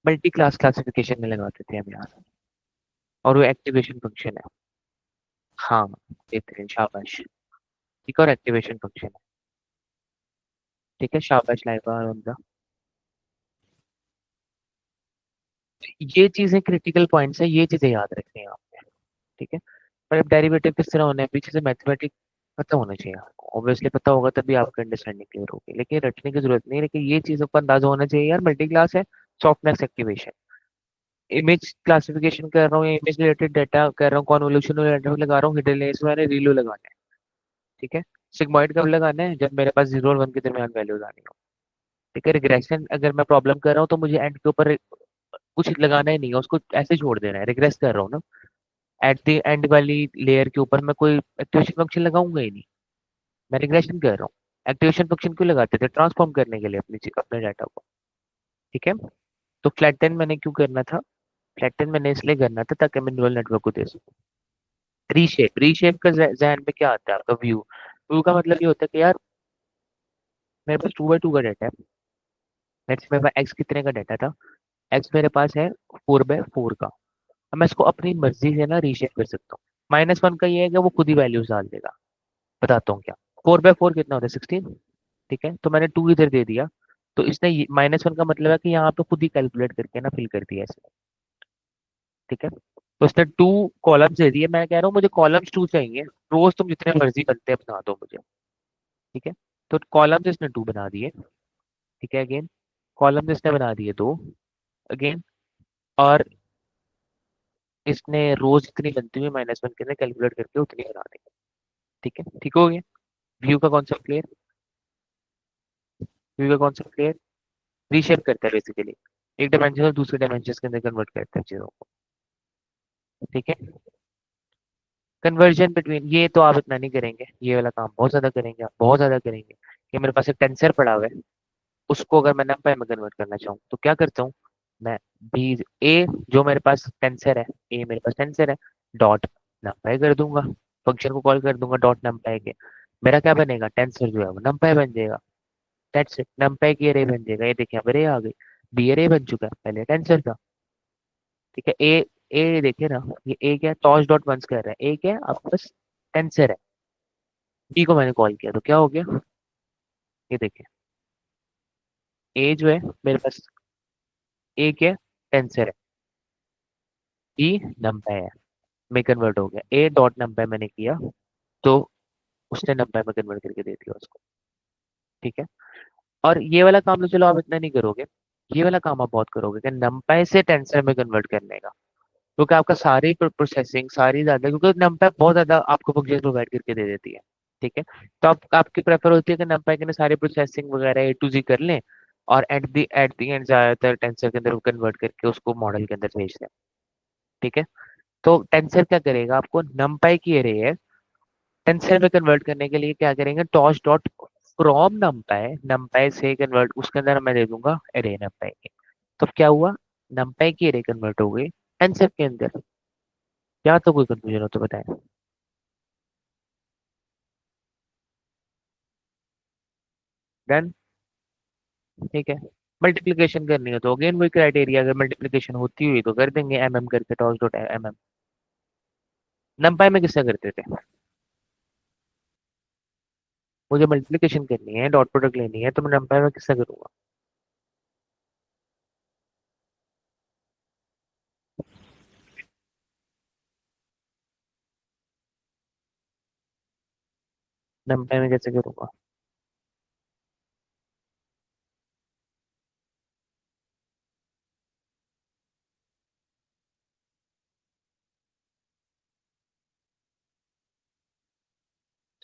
मल्टी क्लास क्लासिफिकेशन में लगाते थे हम यार, और वो एक्टिवेशन फंक्शन है। हाँ, बेहतरीन, शाबाश। ठीक है, और एक्टिवेशन फंक्शन है। ठीक है, शाबाश लाइबा हमजा। ये चीजें क्रिटिकल पॉइंट्स है, ये चीजें याद रखनी है आपने। ठीक है। पर अब डेरिवेटिव किस तरह होना है, पीछे से मैथमेटिक पता होना चाहिए आपको, ऑब्वियसली पता होगा तभी आपका अंडरस्टैंडिंग क्लियर होगी। लेकिन रटने की जरूरत नहीं है, लेकिन ये चीजों का अंदाजा होना चाहिए यार। मल्टी क्लास है, सॉफ्टनेस एक्टिवेशन, इमेज क्लासिफिकेशन कर रहा हूँ या इमेज रिलेटेड डाटा कर रहा हूँ, कॉन्वोल्यूशन नेटवर्क लगा रहा हूँ, हिडन लेयर्स मैंने रीलो लगाना है। ठीक है। सिग्मॉइड कब लगाना है, जब मेरे पास 0 और 1 के दरमियान वैल्यूज आनी हो। ठीक है। रिग्रेशन अगर मैं प्रॉब्लम कर रहा हूँ तो मुझे एंड के ऊपर कुछ लगाना ही नहीं है, उसको ऐसे छोड़ देना है, रिग्रेस कर रहा हूँ ना। एट द एंड वाली लेयर के ऊपर मैं कोई एक्टिवेशन फंक्शन लगाऊंगा ही नहीं, मैं रिग्रेशन कर रहा हूँ। एक्टिवेशन फंक्शन क्यों लगाते थे, ट्रांसफॉर्म करने के लिए अपने डाटा को। ठीक है। तो फ्लैटन मैंने क्यों करना था, फ्लैटन मैंने इसलिए करना था ताकि मैं न्यूरल नेटवर्क को दे सकूँ। रीशेप, रीशेप का जहन में क्या आता है आपका, व्यू। व्यू का मतलब ये होता है कि यार मेरे पास 2x2 का डाटा है। लेट्स मेरे पास एक्स कितने का डाटा था, एक्स मेरे पास है 4x4 का। अब मैं इसको अपनी मर्जी से ना रीशेप कर सकता हूँ। -1 का ये है कि वो खुद ही वैल्यूज डाल देगा। बताता हूँ क्या। 4x4 कितना होता है, 16। ठीक है, तो मैंने 2 इधर दे दिया, तो इसने -1 का मतलब है कि यहाँ पे खुद ही कैलकुलेट करके ना फिल कर दिया इसने। ठीक है। तो इसने 2 कॉलम्स दे दिए, मैं कह रहा हूँ मुझे कॉलम्स 2 चाहिए। रोज तुम जितने मर्जी बनते हैं बना दो मुझे। ठीक है। तो कॉलम्स इसने 2 बना दिए। ठीक है, अगेन कॉलम्स इसने बना दिए 2, अगेन। और इसने रोज जितनी बनती हुई -1 के अंदर कैलकुलेट करके उतनी बना दी। ठीक है, ठीक हो गया। व्यू का कॉन्सेप्ट क्लियर। क्योंकि कॉन्सेप्ट क्लियर, रीशेप करता है बेसिकली, एक डायमेंशन से दूसरे डायमेंशन के अंदर कन्वर्ट करता है चीजों को। ठीक है। कन्वर्जन बिटवीन, ये तो आप इतना नहीं करेंगे, ये वाला काम बहुत ज्यादा करेंगे, आप बहुत ज्यादा करेंगे। कि मेरे पास एक टेंसर पड़ा हुआ है, उसको अगर मैं नंपाई में कन्वर्ट करना चाहूँ तो क्या करता हूँ मैं, बी ए जो मेरे पास टेंसर है, ए मेरे पास टेंसर है, डॉट नंपाई कर दूंगा, फंक्शन को कॉल कर दूंगा डॉट नंपाई के, मेरा क्या बनेगा, टेंसर जो है वो नंपाई बन जाएगा। दैट्स इट, नंपाई की अरे बन जाएगा। ये देखिए अब अरे आ गई, बी अरे बन चुका है, पहले टेंसर था। ठीक है। ए, ए देखिए ना, ये ए क्या है, टॉस डॉट वंस कर रहा है, ए क्या है आपके पास, टेंसर है। बी को मैंने कॉल किया तो क्या हो गया, ये देखिए, ए जो है मेरे पास, ए क्या है, टेंसर है, बी नंपाई है, में कन्वर्ट हो गया, ए डॉट नंपाई मैंने किया तो उसने नंपाई में कन्वर्ट करके दे दिया उसको। ठीक है। और ये वाला काम तो चलो आप इतना नहीं करोगे, ये वाला काम आप बहुत करोगे कि नंपाई से टेंसर में कन्वर्ट करने का, क्योंकि आपका सारी प्रोसेसिंग सारी ज्यादा, क्योंकि नंपाई बहुत ज्यादा आपको फंक्शन प्रोवाइड करके दे देती है। ठीक है। तो आप आपकी प्रेफर होती है कि नंपाई के ना सारी प्रोसेसिंग वगैरह ए टू जी कर लें, और एट दी एंड ज्यादातर टेंसर के अंदर कन्वर्ट करके उसको मॉडल के अंदर भेज दें। ठीक है। तो टेंसर क्या करेगा, आपको नंपाई की एरे है, टेंसर में कन्वर्ट करने के लिए क्या करेंगे, टॉस डॉट फ्रॉम नंपाई, नंपाई से कन्वर्ट, उसके अंदर मैं दे दूंगा एरे नंपाई के। तो क्या हुआ, नंपाई की एरे कन्वर्ट हो गई टेंसर के अंदर। क्या तो कोई कंफ्यूजन हो तो बताएं। डन। ठीक है। मल्टीप्लिकेशन करनी हो तो अगेन वही क्राइटेरिया, अगर मल्टीप्लिकेशन होती हुई तो कर देंगे एम करके, टॉस डॉट एम। नंपाई में किससे करते थे, मुझे मल्टीप्लिकेशन करनी है, डॉट प्रोडक्ट लेनी है, तो मैं नंपाई में किससे करूंगा, नंपाई में कैसे करूंगा।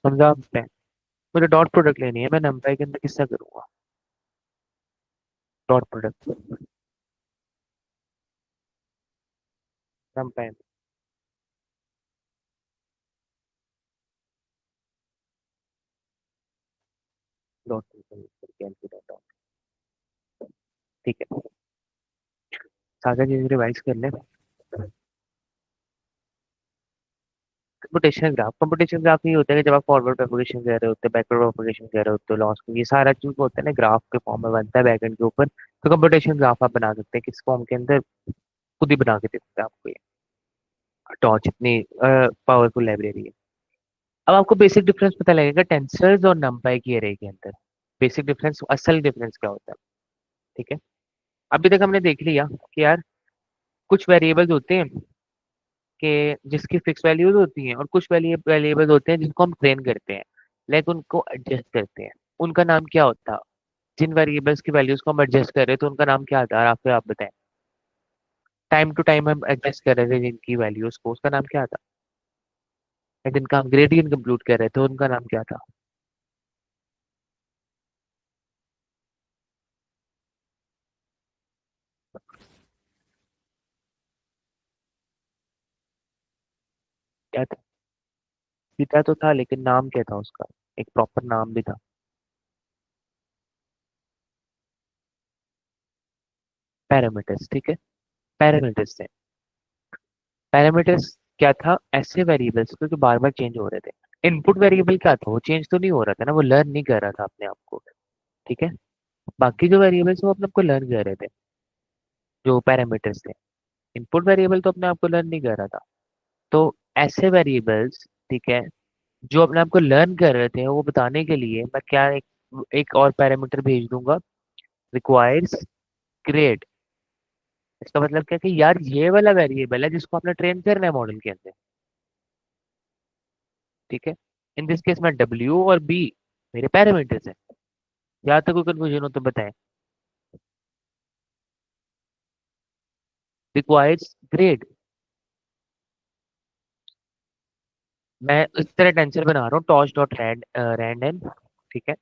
समझा आपने, मुझे डॉट प्रोडक्ट लेनी है, मैं नंपाई के अंदर किससे करूंगा, डॉट प्रोडक्ट नंपाई में, डॉट प्रोडक्ट डॉट। ठीक है। सारा चीज रिवाइज कर ले। कंप्यूटेशनल ग्राफ, कंप्यूटेशनल ग्राफ ये होता है कि जब आप फॉरवर्ड प्रोपगेशन कर रहे होते हैं, बैकवर्ड प्रोपगेशन कर रहे होते हो, लॉस ये सारा चीज होता है ना, ग्राफ के फॉर्म में बनता है बैकएंड के ऊपर, तो कंप्यूटेशनल ग्राफ आप बना सकते हैं किस फॉर्म के अंदर, खुद ही बना के दे सकते हैं आपको ये, टॉर्च इतनी पावरफुल लाइब्रेरी है। अब आपको बेसिक डिफरेंस पता लगेगा टेंसर्स और नंपाई की एरे के अंदर, बेसिक डिफरेंस, असल डिफरेंस क्या होता है। ठीक है। अभी तक हमने देख लिया कि यार कुछ वेरिएबल्स होते हैं कि जिसकी फिक्स वैल्यूज होती हैं, और कुछ वेरिएबल्स होते हैं जिनको हम ट्रेन करते हैं, लाइक उनको एडजस्ट करते हैं, उनका नाम क्या होता है, जिन वेरिएबल्स की वैल्यूज को हम एडजस्ट कर रहे थे उनका नाम क्या था, आप फिर आप बताएं। टाइम टू टाइम हम एडजस्ट कर रहे थे जिनकी वैल्यूज को, उसका नाम क्या था, या जिनका हम ग्रेडियंट कंप्यूट कर रहे थे उनका नाम क्या था। क्या था, थीटा तो था लेकिन नाम क्या था उसका, एक प्रॉपर नाम भी था। पैरामीटर्स। ठीक है। पैरामीटर्स थे, पैरामीटर्स क्या था, ऐसे वेरिएबल्स को जो बार बार चेंज हो रहे थे। इनपुट वेरिएबल क्या था, वो चेंज तो नहीं हो रहा था ना, वो लर्न नहीं कर रहा था अपने आप को। ठीक है। बाकी जो वेरिएबल्स वो अपने आप को लर्न कर रहे थे, जो पैरामीटर्स थे। इनपुट वेरिएबल तो अपने आप को लर्न नहीं कर रहा था। तो ऐसे वेरिएबल्स, ठीक है, जो अपने आप को लर्न कर रहे थे, वो बताने के लिए मैं क्या एक और पैरामीटर भेज दूंगा, रिक्वायर्स ग्रेड। इसका मतलब क्या कि यार ये वाला वेरिएबल है जिसको आपने ट्रेन करना है मॉडल के अंदर। ठीक है। इन दिस केस में डब्ल्यू और बी मेरे पैरामीटर्स हैं। यहाँ तक कोई कंफ्यूजन हो तो बताएं। रिक्वायर्स ग्रेड, मैं इस तरह टेंसर बना रहा हूँ, torch dot rand rand N. ठीक है।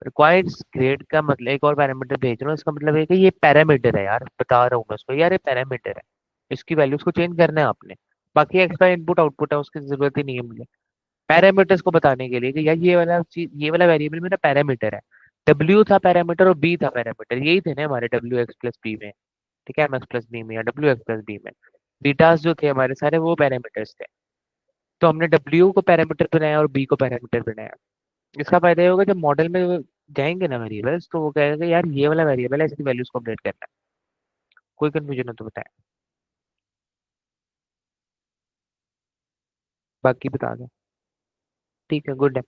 रिक्वायर्स ग्रेड का मतलब एक और पैरामीटर भेज रहा हूँ, इसका मतलब है कि ये पैरामीटर है यार, बता रहा हूँ मैं उसको, यार ये पैरामीटर है, इसकी वैल्यूज को चेंज करना है आपने। बाकी एक्स्ट्रा इनपुट आउटपुट है उसकी जरूरत ही नहीं है मुझे। पैरामीटर्स को बताने के लिए कि यार ये वाला चीज, ये वाला वेरिएबल मेरा पैरामीटर है। डब्ल्यू था पैरामीटर और बी था पैरामीटर, यही थे ना हमारे डब्ल्यू एक्स प्लस बी में। ठीक है, एम एक्स प्लस बी में या डब्ल्यू एक्स प्लस बी में बीटास जो थे हमारे सारे वो पैरामीटर्स थे। तो हमने डब्ल्यू को पैरामीटर बनाया और बी को पैरामीटर बनाया। इसका फायदा ये होगा जब मॉडल में वो जाएंगे ना वेरिएबल्स, तो वो कहेगा कि यार ये वाला वेरिएबल है, इसकी वैल्यूज को अपडेट करना है। कोई कंफ्यूजन हो तो बताएं, बाकी बता दो। ठीक है, गुड है।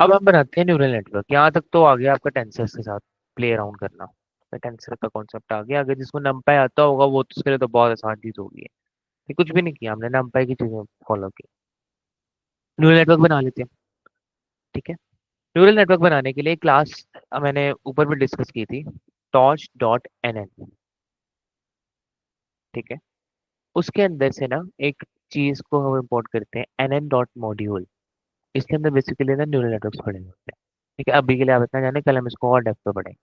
अब हम बनाते हैं न्यूरल नेटवर्क। यहाँ तक तो आ गया आपका टेंसर्स के साथ प्ले अराउंड करना। टेंसर का कॉन्सेप्ट आ गया, अगर जिसको नंपाई आता होगा वो तो उसके लिए तो बहुत आसान चीज होगी। ये कुछ भी नहीं किया हमने, नंपाई की चीजें फॉलो की। न्यूरल नेटवर्क बना लेते हैं। ठीक है, न्यूरल नेटवर्क बनाने के लिए क्लास मैंने ऊपर भी डिस्कस की थी, टॉर्च डॉट एन एन। ठीक है, उसके अंदर से ना एक चीज को हम इंपोर्ट करते हैं, एन एन डॉट मॉड्यूल। इसके अंदर बेसिकली ना न्यूरल नेटवर्क पड़े होते हैं। ठीक है, अभी के लिए आप इतना जाने, कल हम इसको और डेप्थ पे पढ़ेंगे।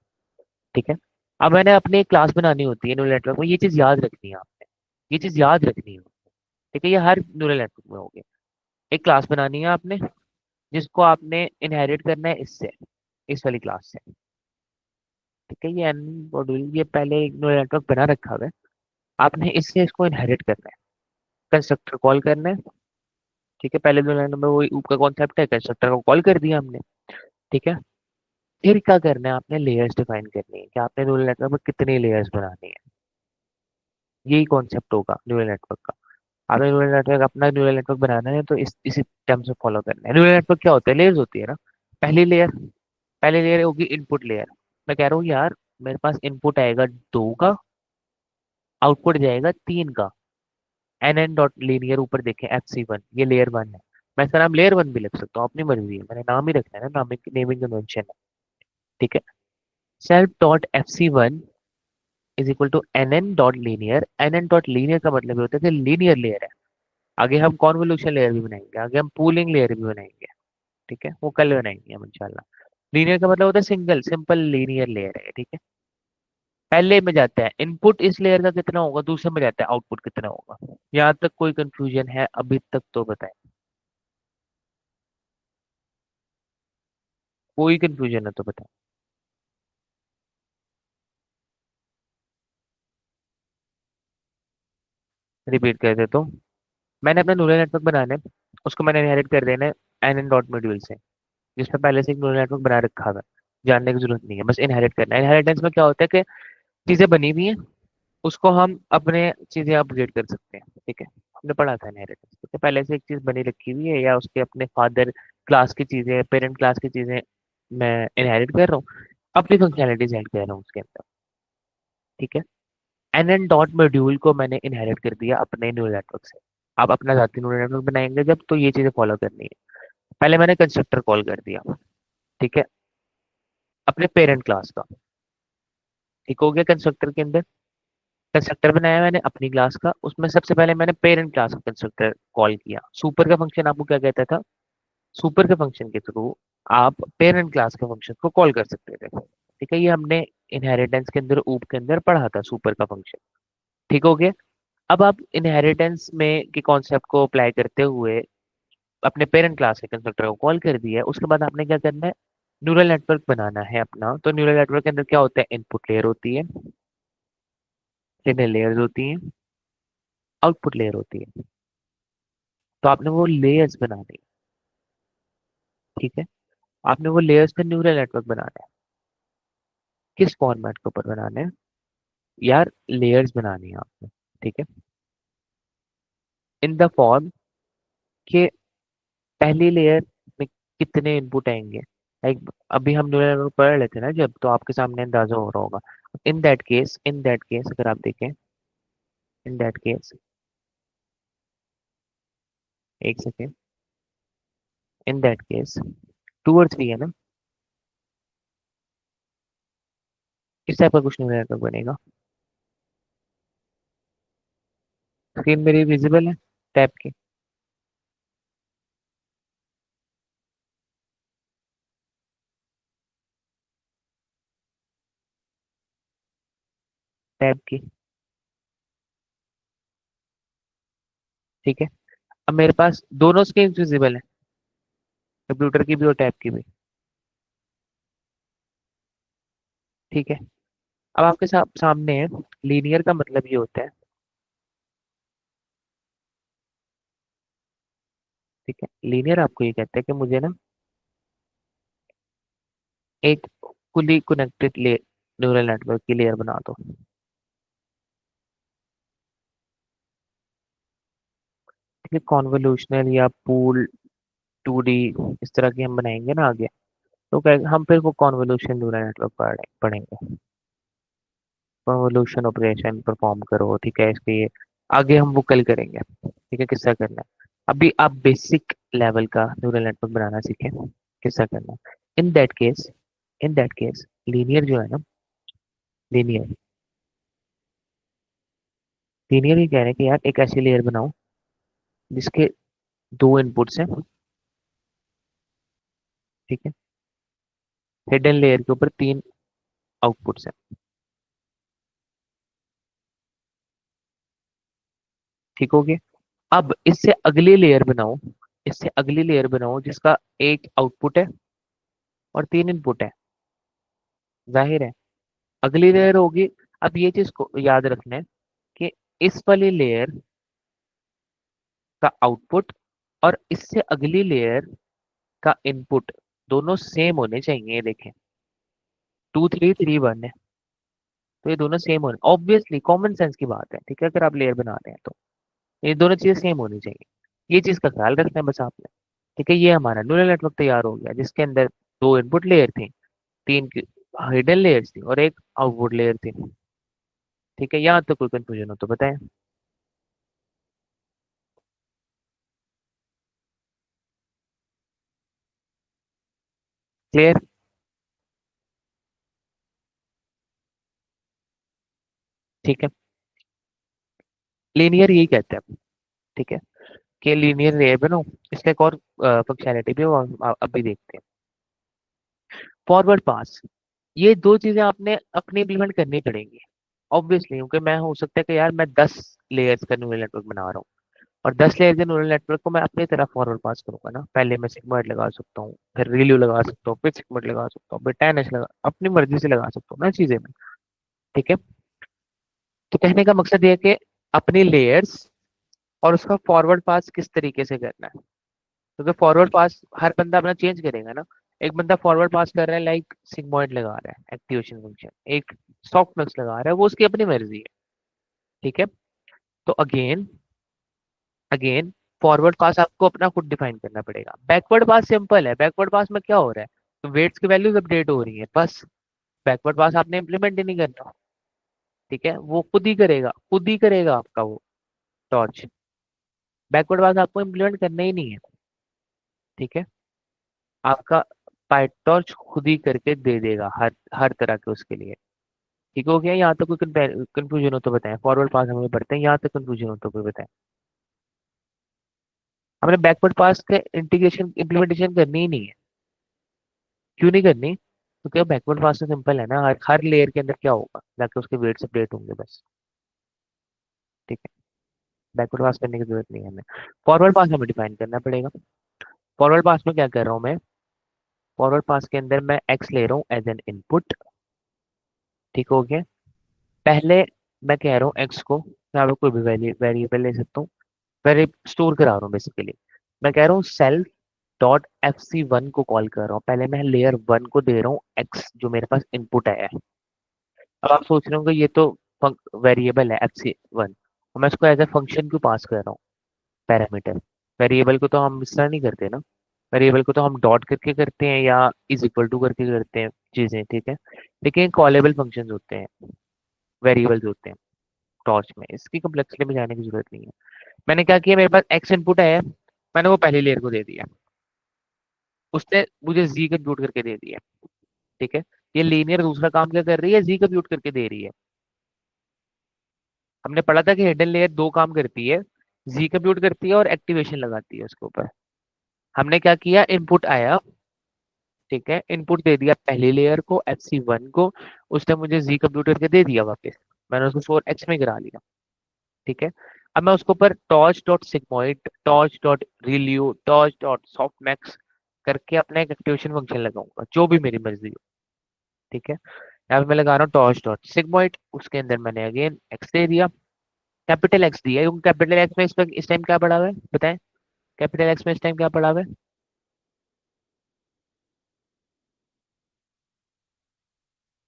ठीक है, अब मैंने अपनी एक क्लास बनानी होती है न्यूरल नेटवर्क में, ये चीज याद रखनी है आपने, ये चीज याद रखनी है। ठीक है, ये हर न्यूरल नेटवर्क में होगी। एक क्लास बनानी है आपने, जिसको आपने इनहेरिट करना है इससे, इस वाली क्लास से। ठीक है, ये एन मॉड्यूल ये पहले एक न्यूरल नेटवर्क बना रखा हुआ है, आपने इससे इसको इनहेरिट करना है, कंस्ट्रक्टर कॉल करना है। ठीक है, पहले दो लाइन में वही ऊपर कॉन्सेप्ट है, कंस्ट्रक्टर को कॉल कर दिया हमने। ठीक है, फिर क्या करना है, आपने लेयर्स डिफाइन करनी है कि आपने न्यूरल नेटवर्क में कितनी लेयर्स बनानी है। यही कॉन्सेप्ट होगा न्यूरल नेटवर्क का। आपने न्यूरल नेटवर्क, अपना न्यूरल नेटवर्क बनाना है तो इसी टर्म से फॉलो करना है। न्यूरल नेटवर्क क्या होता है, लेयर्स होती है ना। पहली लेयर, पहली लेयर होगी इनपुट लेयर। मैं कह रहा हूँ यार, मेरे पास इनपुट आएगा 2 का, आउटपुट जाएगा 3 का। एन एन डॉट लीनियर ऊपर देखें FC1, ये लेयर 1 है। मैं इसका नाम लेयर 1 भी लिख सकता हूँ, अपनी मर्जी है, मैंने नाम ही रखना है ना, नाम नेमिंग कन्वेंशन है। ठीक है, self dot FC1 is equal to N N dot linear. N N dot linear का मतलब ये होता है कि लीनियर लेयर है। आगे हम कॉन्वोल्यूशन लेयर भी बनाएंगे, आगे हम पूलिंग लेयर भी बनाएंगे। ठीक है, वो कल बनाएंगे हम इंशाल्लाह। लीनियर का मतलब होता है सिंगल, सिंपल लीनियर लेयर है। ठीक है, पहले में जाता है इनपुट इस लेयर का कितना होगा, दूसरे में जाता है आउटपुट कितना होगा। यहाँ तक कोई कंफ्यूजन है अभी तक तो बताएं, कोई कंफ्यूजन है तो बताएं। रिपीट कर देता हूँ। मैंने अपना न्यूरल नेटवर्क बनाना है, उसको मैंने इनहेरिट कर देना है एन एन डॉट मॉड्यूल से, जिसमें पहले से एक न्यूरल नेटवर्क बना रखा है। जानने की जरूरत नहीं है, बस इनहेरिट करना है। इनहेरिटेंस में क्या होता है कि चीजें बनी हुई हैं, उसको हम अपने चीजें अपग्रेड कर सकते हैं। ठीक है, हमने पढ़ा था इनहेरिटेंस। ठीक है, पहले से एक चीज बनी रखी हुई है या उसके अपने फादर क्लास की चीजें, पेरेंट क्लास की चीजें मैं इनहेरिट कर रहा हूँ, अपनी फंक्शनैलिटीज ऐड कर रहा हूँ उसके अंदर। ठीक है, एन एन डॉट मॉड्यूल को मैंने इनहेरिट कर दिया अपने न्यूरल नेटवर्क से। आप अपना जाती न्यूरल नेटवर्क बनाएंगे जब, तो ये चीजें फॉलो करनी है। पहले मैंने कंस्ट्रक्टर कॉल कर दिया। ठीक है, अपने पेरेंट क्लास का। ठीक हो गया, कंस्ट्रक्टर के अंदर कंस्ट्रक्टर बनाया मैंने अपनी क्लास का, उसमें सबसे पहले मैंने पेरेंट क्लास का कंस्ट्रक्टर कॉल किया। सुपर का फंक्शन आपको क्या कहता था, सुपर के फंक्शन के थ्रू आप पेरेंट क्लास के फंक्शन को कॉल कर सकते थे। ठीक है, ये हमने इनहेरिटेंस के अंदर ऊप के अंदर पढ़ा था, सुपर का फंक्शन। ठीक हो गया, अब आप इनहेरिटेंस में के कॉन्सेप्ट को अप्लाई करते हुए अपने पेरेंट क्लास के कंस्ट्रक्टर को कॉल कर दिया है। उसके बाद आपने क्या करना है, न्यूरल नेटवर्क बनाना है अपना। तो न्यूरल नेटवर्क के अंदर क्या होता है, इनपुट लेयर होती है, सिग्नल लेयर्स होती हैं, आउटपुट लेयर होती है। तो आपने वो लेयर्स बनानी है। ठीक है, आपने वो लेयर्स पे न्यूरल नेटवर्क बनाना है। किस फॉर्मेट के ऊपर बनाना है, यार लेयर्स बनानी है आपने। ठीक है, इन द फॉर्म के पहली लेयर में कितने इनपुट आएंगे। लाइक अभी हम न्यूरल नेटवर्क पढ़ लेते हैं ना जब, तो आपके सामने अंदाजा हो रहा होगा। इन दैट केस अगर आप देखें, इन दैट केस, एक सेकेंड, इन दैट केस 2 और 3 है ना, इस टाइप का कुछ न्यूरल नेटवर्क बनेगा। स्क्रीन मेरी विजिबल है टैब की। टैब की, ठीक है। अब मेरे पास दोनों स्क्रीन विजिबल है, कंप्यूटर की भी और टैब की भी, ठीक है। अब आपके सामने है, लीनियर का मतलब ये होता है, ठीक है, लीनियर आपको ये कहता है कि मुझे ना एक फुली कनेक्टेड न्यूरल नेटवर्क की लेयर बना दो, ठीक है। कॉन्वोल्यूशनल या पूल 2D इस तरह की हम बनाएंगे ना आगे, तो हम फिर वो कॉन्वोल्यूशन न्यूरल नेटवर्क पढ़ेंगे। कॉन्वोल्यूशन ऑपरेशन परफॉर्म करो, ठीक है, इसके ये आगे हम वो कल करेंगे, ठीक है, किस्सा करना है। अभी आप बेसिक लेवल का न्यूरल नेटवर्क बनाना सीखें, किस्सा करना। In that case in that case linear जो है ना, लीनियर लीनियर ये कह रहे हैं कि यार एक ऐसी लेयर बनाओ जिसके दो इनपुट्स हैं, ठीक है, हिडन लेयर के ऊपर तीन आउटपुट्स हैं, ठीक हो गया। अब इससे अगली लेयर बनाओ जिसका एक आउटपुट है और तीन इनपुट है, जाहिर है अगली लेयर होगी। अब ये चीज को याद रखना है कि इस वाली लेयर का आउटपुट और इससे अगली लेयर का इनपुट दोनों सेम होने चाहिए, ये देखें, 2 3 3 1 है, तो ये दोनों सेम होने, ऑब्वियसली कॉमन सेंस की बात है, ठीक है, अगर आप लेयर बना रहे हैं तो ये दोनों चीजें सेम होनी चाहिए। ये चीज का ख्याल रखना है बस आपने, ठीक है। ये हमारा न्यूरल नेटवर्क तैयार हो गया जिसके अंदर दो इनपुट लेयर थी, तीन हिडन लेयर्स थी और एक आउटपुट लेयर थी, ठीक है। यहाँ तो कोई कंफ्यूजन हो तो बताएं। क्लियर, ठीक है। लीनियर यही कहते हैं, ठीक है, कि लीनियर लेयर बनाओ। इसका एक और फंक्शनैलिटी भी है, वो हम अभी देखते हैं। फॉरवर्ड पास, ये दो चीजें आपने अपनी इम्प्लीमेंट करनी पड़ेंगी ऑब्वियसली, क्योंकि मैं हो सकता है कि यार मैं 10 लेयर्स का न्यूरल नेटवर्क बना रहा हूँ और 10 लेयर के न्यूरल नेटवर्क को मैं अपनी तरफ फॉरवर्ड पास करूंगा ना, पहले मैं सिग्मॉइड लगा सकता हूँ, फिर रिल्यू लगा सकता हूँ, फिर सिग्मॉइड लगा सकता हूँ, फिर 10H लगा, अपनी मर्जी से लगा सकता हूँ ना चीजें में, ठीक है। तो कहने का मकसद ये है कि अपनी लेयर्स और उसका फॉरवर्ड पास किस तरीके से करना है, क्योंकि फॉरवर्ड पास हर बंदा अपना चेंज करेगा ना। एक बंदा फॉरवर्ड पास कर रहा है लाइक सिग्मॉइड लगा रहा है एक्टिवेशन फंक्शन, एक सॉफ्टमैक्स लगा रहा है, वो उसकी अपनी मर्जी है, ठीक है। तो अगेन अगेन फॉरवर्ड पास आपको अपना खुद डिफाइन करना पड़ेगा। बैकवर्ड पास सिंपल है, बैकवर्ड पास में क्या हो रहा है, तो वेट्स की वैल्यूज अपडेट हो रही है बस, बैकवर्ड पास आपने इंप्लीमेंट ही नहीं करना, ठीक है, वो खुद ही करेगा आपका वो टॉर्च। बैकवर्ड पास आपको इंप्लीमेंट करना ही नहीं है, ठीक है, आपका पाइटॉर्च खुद ही करके दे देगा हर हर तरह के उसके लिए, ठीक हो गया। यहाँ तक कोई कंफ्यूजन हो तो बताएं, फॉरवर्ड पास हमें पढ़ते हैं, यहाँ तक कंफ्यूजन हो तो कोई बताएं। हमने बैकवर्ड पास के इंटीग्रेशन इम्प्लीमेंटेशन करनी ही नहीं है, क्यों नहीं करनी, क्योंकि अब बैकवर्ड पास तो सिंपल है ना, हर लेयर के अंदर क्या होगा, जाके उसके वेट्स अपडेट होंगे बस, ठीक है। बैकवर्ड पास करने की जरूरत नहीं है हमें, फॉरवर्ड पास हमें डिफाइन करना पड़ेगा। फॉरवर्ड पास में क्या कर रहा हूँ मैं, फॉरवर्ड पास के अंदर मैं एक्स ले रहा हूँ एज एन इनपुट, ठीक हो गया। पहले मैं कह रहा हूँ एक्स को, मैं यहाँ पे कोई भी वेरिएबल ले सकता हूँ, वेरी स्टोर करा रहा हूँ बेसिकली। मैं कह रहा हूँ सेल्फ डॉट FC1 को कॉल कर रहा हूँ, पहले मैं लेयर 1 को दे रहा हूँ एक्स जो मेरे पास इनपुट आया है। अब आप सोच रहे होंगे ये तो वेरिएबल है FC1, और मैं इसको एज ए फंक्शन क्यों पास कर रहा हूँ, पैरामीटर। वेरिएबल को तो हम इस तरह नहीं करते ना, वेरिएबल को तो हम डॉट करके करते हैं या इज इक्वल टू करके करते हैं चीजें, ठीक है। लेकिन कॉलेबल फंक्शंस होते हैं, वेरिएबल्स होते हैं टॉर्च में, इसकी कम्प्लेक्सिटी में जाने की जरूरत नहीं है। मैंने क्या किया, मेरे पास एक्स इनपुट है, मैंने वो पहली लेयर को दे दिया, उसने मुझे जी कंप्यूट करके दे दिया, ठीक है। ये लीनियर दूसरा काम क्या कर रही है, जी कंप्यूट करके दे रही है। हमने पढ़ा था कि हिडन लेयर दो काम करती है, जी कंप्यूट करती है और एक्टिवेशन लगाती है उसके ऊपर। हमने क्या किया, इनपुट आया, ठीक है, इनपुट दे दिया पहली लेयर को FC1 को, उसने मुझे जी कंप्यूट करके दे दिया वापस, मैंने उसको 4x में गिरा लिया। ठीक है, अब मैं उसके ऊपर torch dot sigmoid, torch dot relu, torch dot softmax करके अपना एक एक्टिवेशन फंक्शन लगाऊंगा, जो भी मेरी मर्जी हो। ठीक है, यहाँ पे मैं लगा रहा हूँ टॉर्च डॉट सिग्मोइड, उसके अंदर मैंने अगेन एक्स दे दिया, कैपिटल एक्स दिया, क्योंकि कैपिटल एक्स में इस टाइम क्या पड़ा हुआ है बताएं, कैपिटल एक्स में इस टाइम क्या पड़ा हुआ है?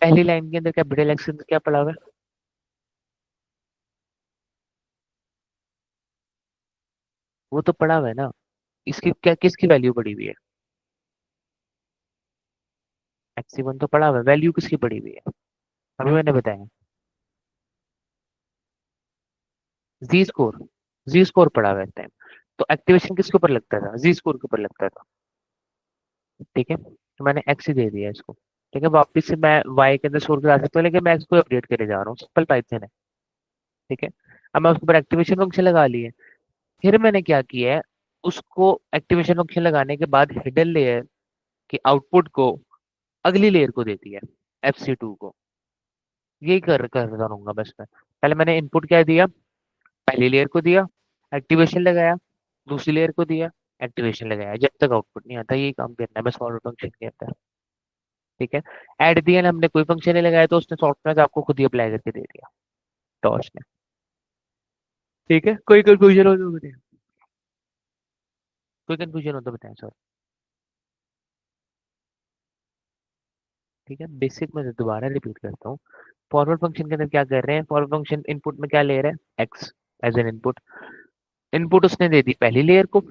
पहली लाइन के अंदर कैपिटल एक्स के अंदर क्या पड़ा हुआ है? वो तो पड़ा हुआ है ना। इसकी क्या, किसकी वैल्यू पड़ी हुई है? एक्स1 तो पड़ा हुआ है, वैल्यू किसकी पड़ी हुई है? अभी मैंने बताया, जी स्कोर, जी स्कोर पड़ा हुआ है इस टाइम। तो एक्टिवेशन किसके ऊपर लगता था? जी स्कोर के ऊपर लगता था। ठीक है, तो मैंने एक्स ही दे दिया इसको। ठीक है, वापस से मैं वाई के अंदर स्टोर करा सकता हूँ, लेकिन मैं एक्स को अपडेट करे जा रहा हूँ, सिंपल पाइथन है। ठीक है, अब मैं उसके ऊपर एक्टिवेशन फंक्शन लगा लिए। फिर मैंने क्या किया है, उसको एक्टिवेशन फंक्शन लगाने के बाद हिडन लेयर के आउटपुट को अगली लेयर को देती है, FC2 को। यही कर रहूंगा बस मैं। पहले मैंने इनपुट क्या दिया, पहली लेयर को दिया, एक्टिवेशन लगाया, दूसरी लेयर को दिया, एक्टिवेशन लगाया, जब तक आउटपुट नहीं आता। यही काम करना है बस फॉरवर्ड फंक्शन के अंदर। ठीक है, ऐड दिया ना हमने, कोई फंक्शन नहीं लगाया, तो उसने सॉफ्टवेयर आपको खुद ही अप्लाई करके दे दिया, टॉर्च ने। ठीक है, कोई कंफ्यूजन हो तो बताएं, कोई कंफ्यूजन हो तो बताएं सर। ठीक है, बेसिक मैं दोबारा रिपीट करता हूँ। फॉरवर्ड फंक्शन के अंदर क्या कर रहे हैं, फॉरवर्ड फंक्शन इनपुट में क्या ले रहा है, X as an input. Input उसने दे दी पहली लेयर को,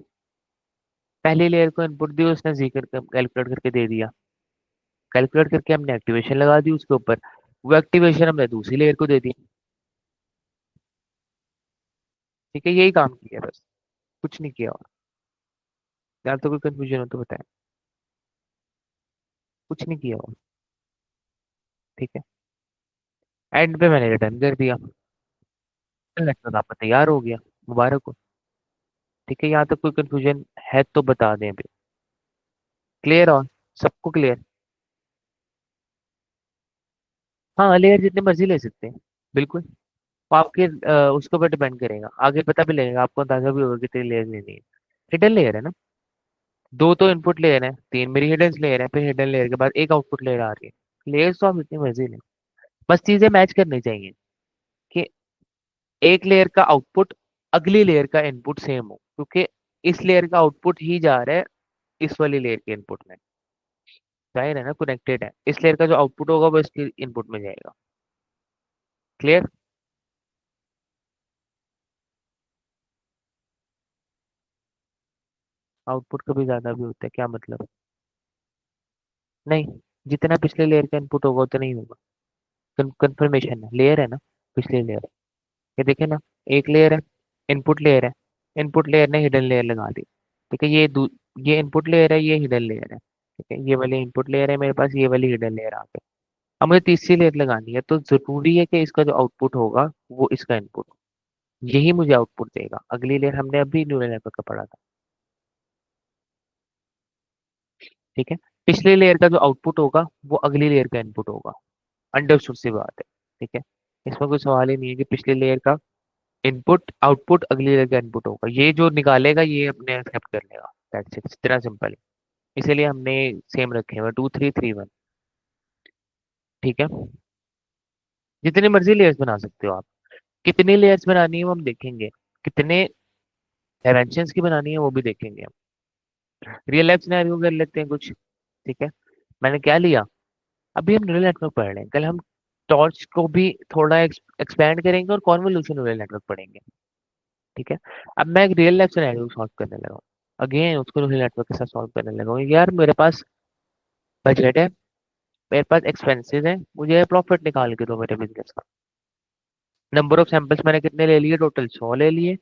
पहली लेयर को इनपुट दी उसने, जी कर कैलकुलेट करके दे दिया। कैलकुलेट करके हमने एक्टिवेशन लगा दी उसके ऊपर, वो एक्टिवेशन हमने दूसरी लेयर को दे दी। ठीक है, यही काम किया बस, कुछ नहीं किया और। यार तो कोई कंफ्यूजन हो तो बताएं। कुछ नहीं किया और। ठीक है, एंड पे मैंने रिटर्न कर दिया, नेटवर्क आपका तैयार हो गया, मुबारक हो। ठीक है, यहाँ तक कोई कंफ्यूजन है तो बता दें अभी। क्लियर, और सबको क्लियर? हाँ, लेयर जितने मर्जी ले सकते हैं, बिल्कुल। वो आपके उसके ऊपर डिपेंड करेगा, आगे पता भी लगेगा आपको, अंदाजा भी होगा कितनी लेयर लेनी है। हिडन लेयर है ना, दो तो इनपुट लेयर है, तीन मेरी हिडन लेयर है, फिर हिडन लेयर के बाद एक आउटपुट लेयर आ रही है। लेयर्स तो आप जितनी मर्जी लें, बस चीजें मैच करनी चाहिए, कि एक लेयर का आउटपुट अगली लेयर का इनपुट सेम हो, क्योंकि इस लेयर का आउटपुट ही जा रहा है इस वाली लेयर के इनपुट में। जाहिर है ना, कनेक्टेड है, इस लेयर का जो आउटपुट होगा वो इसके इनपुट में जाएगा। क्लियर? आउटपुट कभी ज्यादा भी होता है, क्या मतलब? नहीं, जितना पिछले लेयर का इनपुट होगा उतना ही होगा। कंफर्मेशन है, लेयर है ना, पिछली लेयर। ये देखे ना, एक लेयर है, इनपुट लेयर है, इनपुट लेयर ने हिडन लेयर लगा दी। ठीक है, ये इनपुट लेयर है, ये हिडन लेयर है। ठीक है, ये वाली इनपुट लेयर है मेरे पास, ये वाली हिडन लेयर आ गई। अब मुझे तीसरी लेयर लगानी है, तो जरूरी है कि इसका जो आउटपुट होगा वो इसका इनपुट, यही मुझे आउटपुट देगा। अगली लेयर हमने अभी न्यूरल नेटवर्क का पढ़ा था। ठीक है, पिछली लेयर का जो आउटपुट होगा वो अगली लेयर का इनपुट होगा। अंडरस्टूड सी बात है। ठीक है, इसमें कोई सवाल ही नहीं है कि पिछली लेयर का इनपुट आउटपुट अगली लेयर का इनपुट होगा, ये जो निकालेगा ये अपने एक्सेप्ट कर लेगा। दैट्स इट, इतना सिंपल है। इसीलिए हमने सेम रखे हुए 2 3 3 1। ठीक है, जितनी मर्जी लेयर्स बना सकते हो आप। कितनी लेयर्स बनानी है वो हम देखेंगे, कितने डायमेंशंस की बनानी है वो भी देखेंगे हम। रियल लाइफ सिनेरियो कर लेते हैं कुछ। ठीक है, मैंने क्या लिया, अभी हम न्यूरल नेटवर्क पढ़ रहे हैं, कल हम टॉर्च को भी थोड़ा एक्सपैंड करेंगे और कॉन्वोल्यूशन न्यूरल नेटवर्क पढ़ेंगे। ठीक है, अब मैं एक रियल लाइफ सिनेरियो सॉल्व करने लगा हूँ, अगेन उसको न्यूरल नेटवर्क के साथ सॉल्व करने लगा हूँ। यार मेरे पास बजट है, मेरे पास एक्सपेंसेस है, मुझे प्रॉफिट निकाल के दो मेरे बिजनेस का। नंबर ऑफ सैंपल्स मैंने कितने ले लिए, टोटल 100 ले लिए।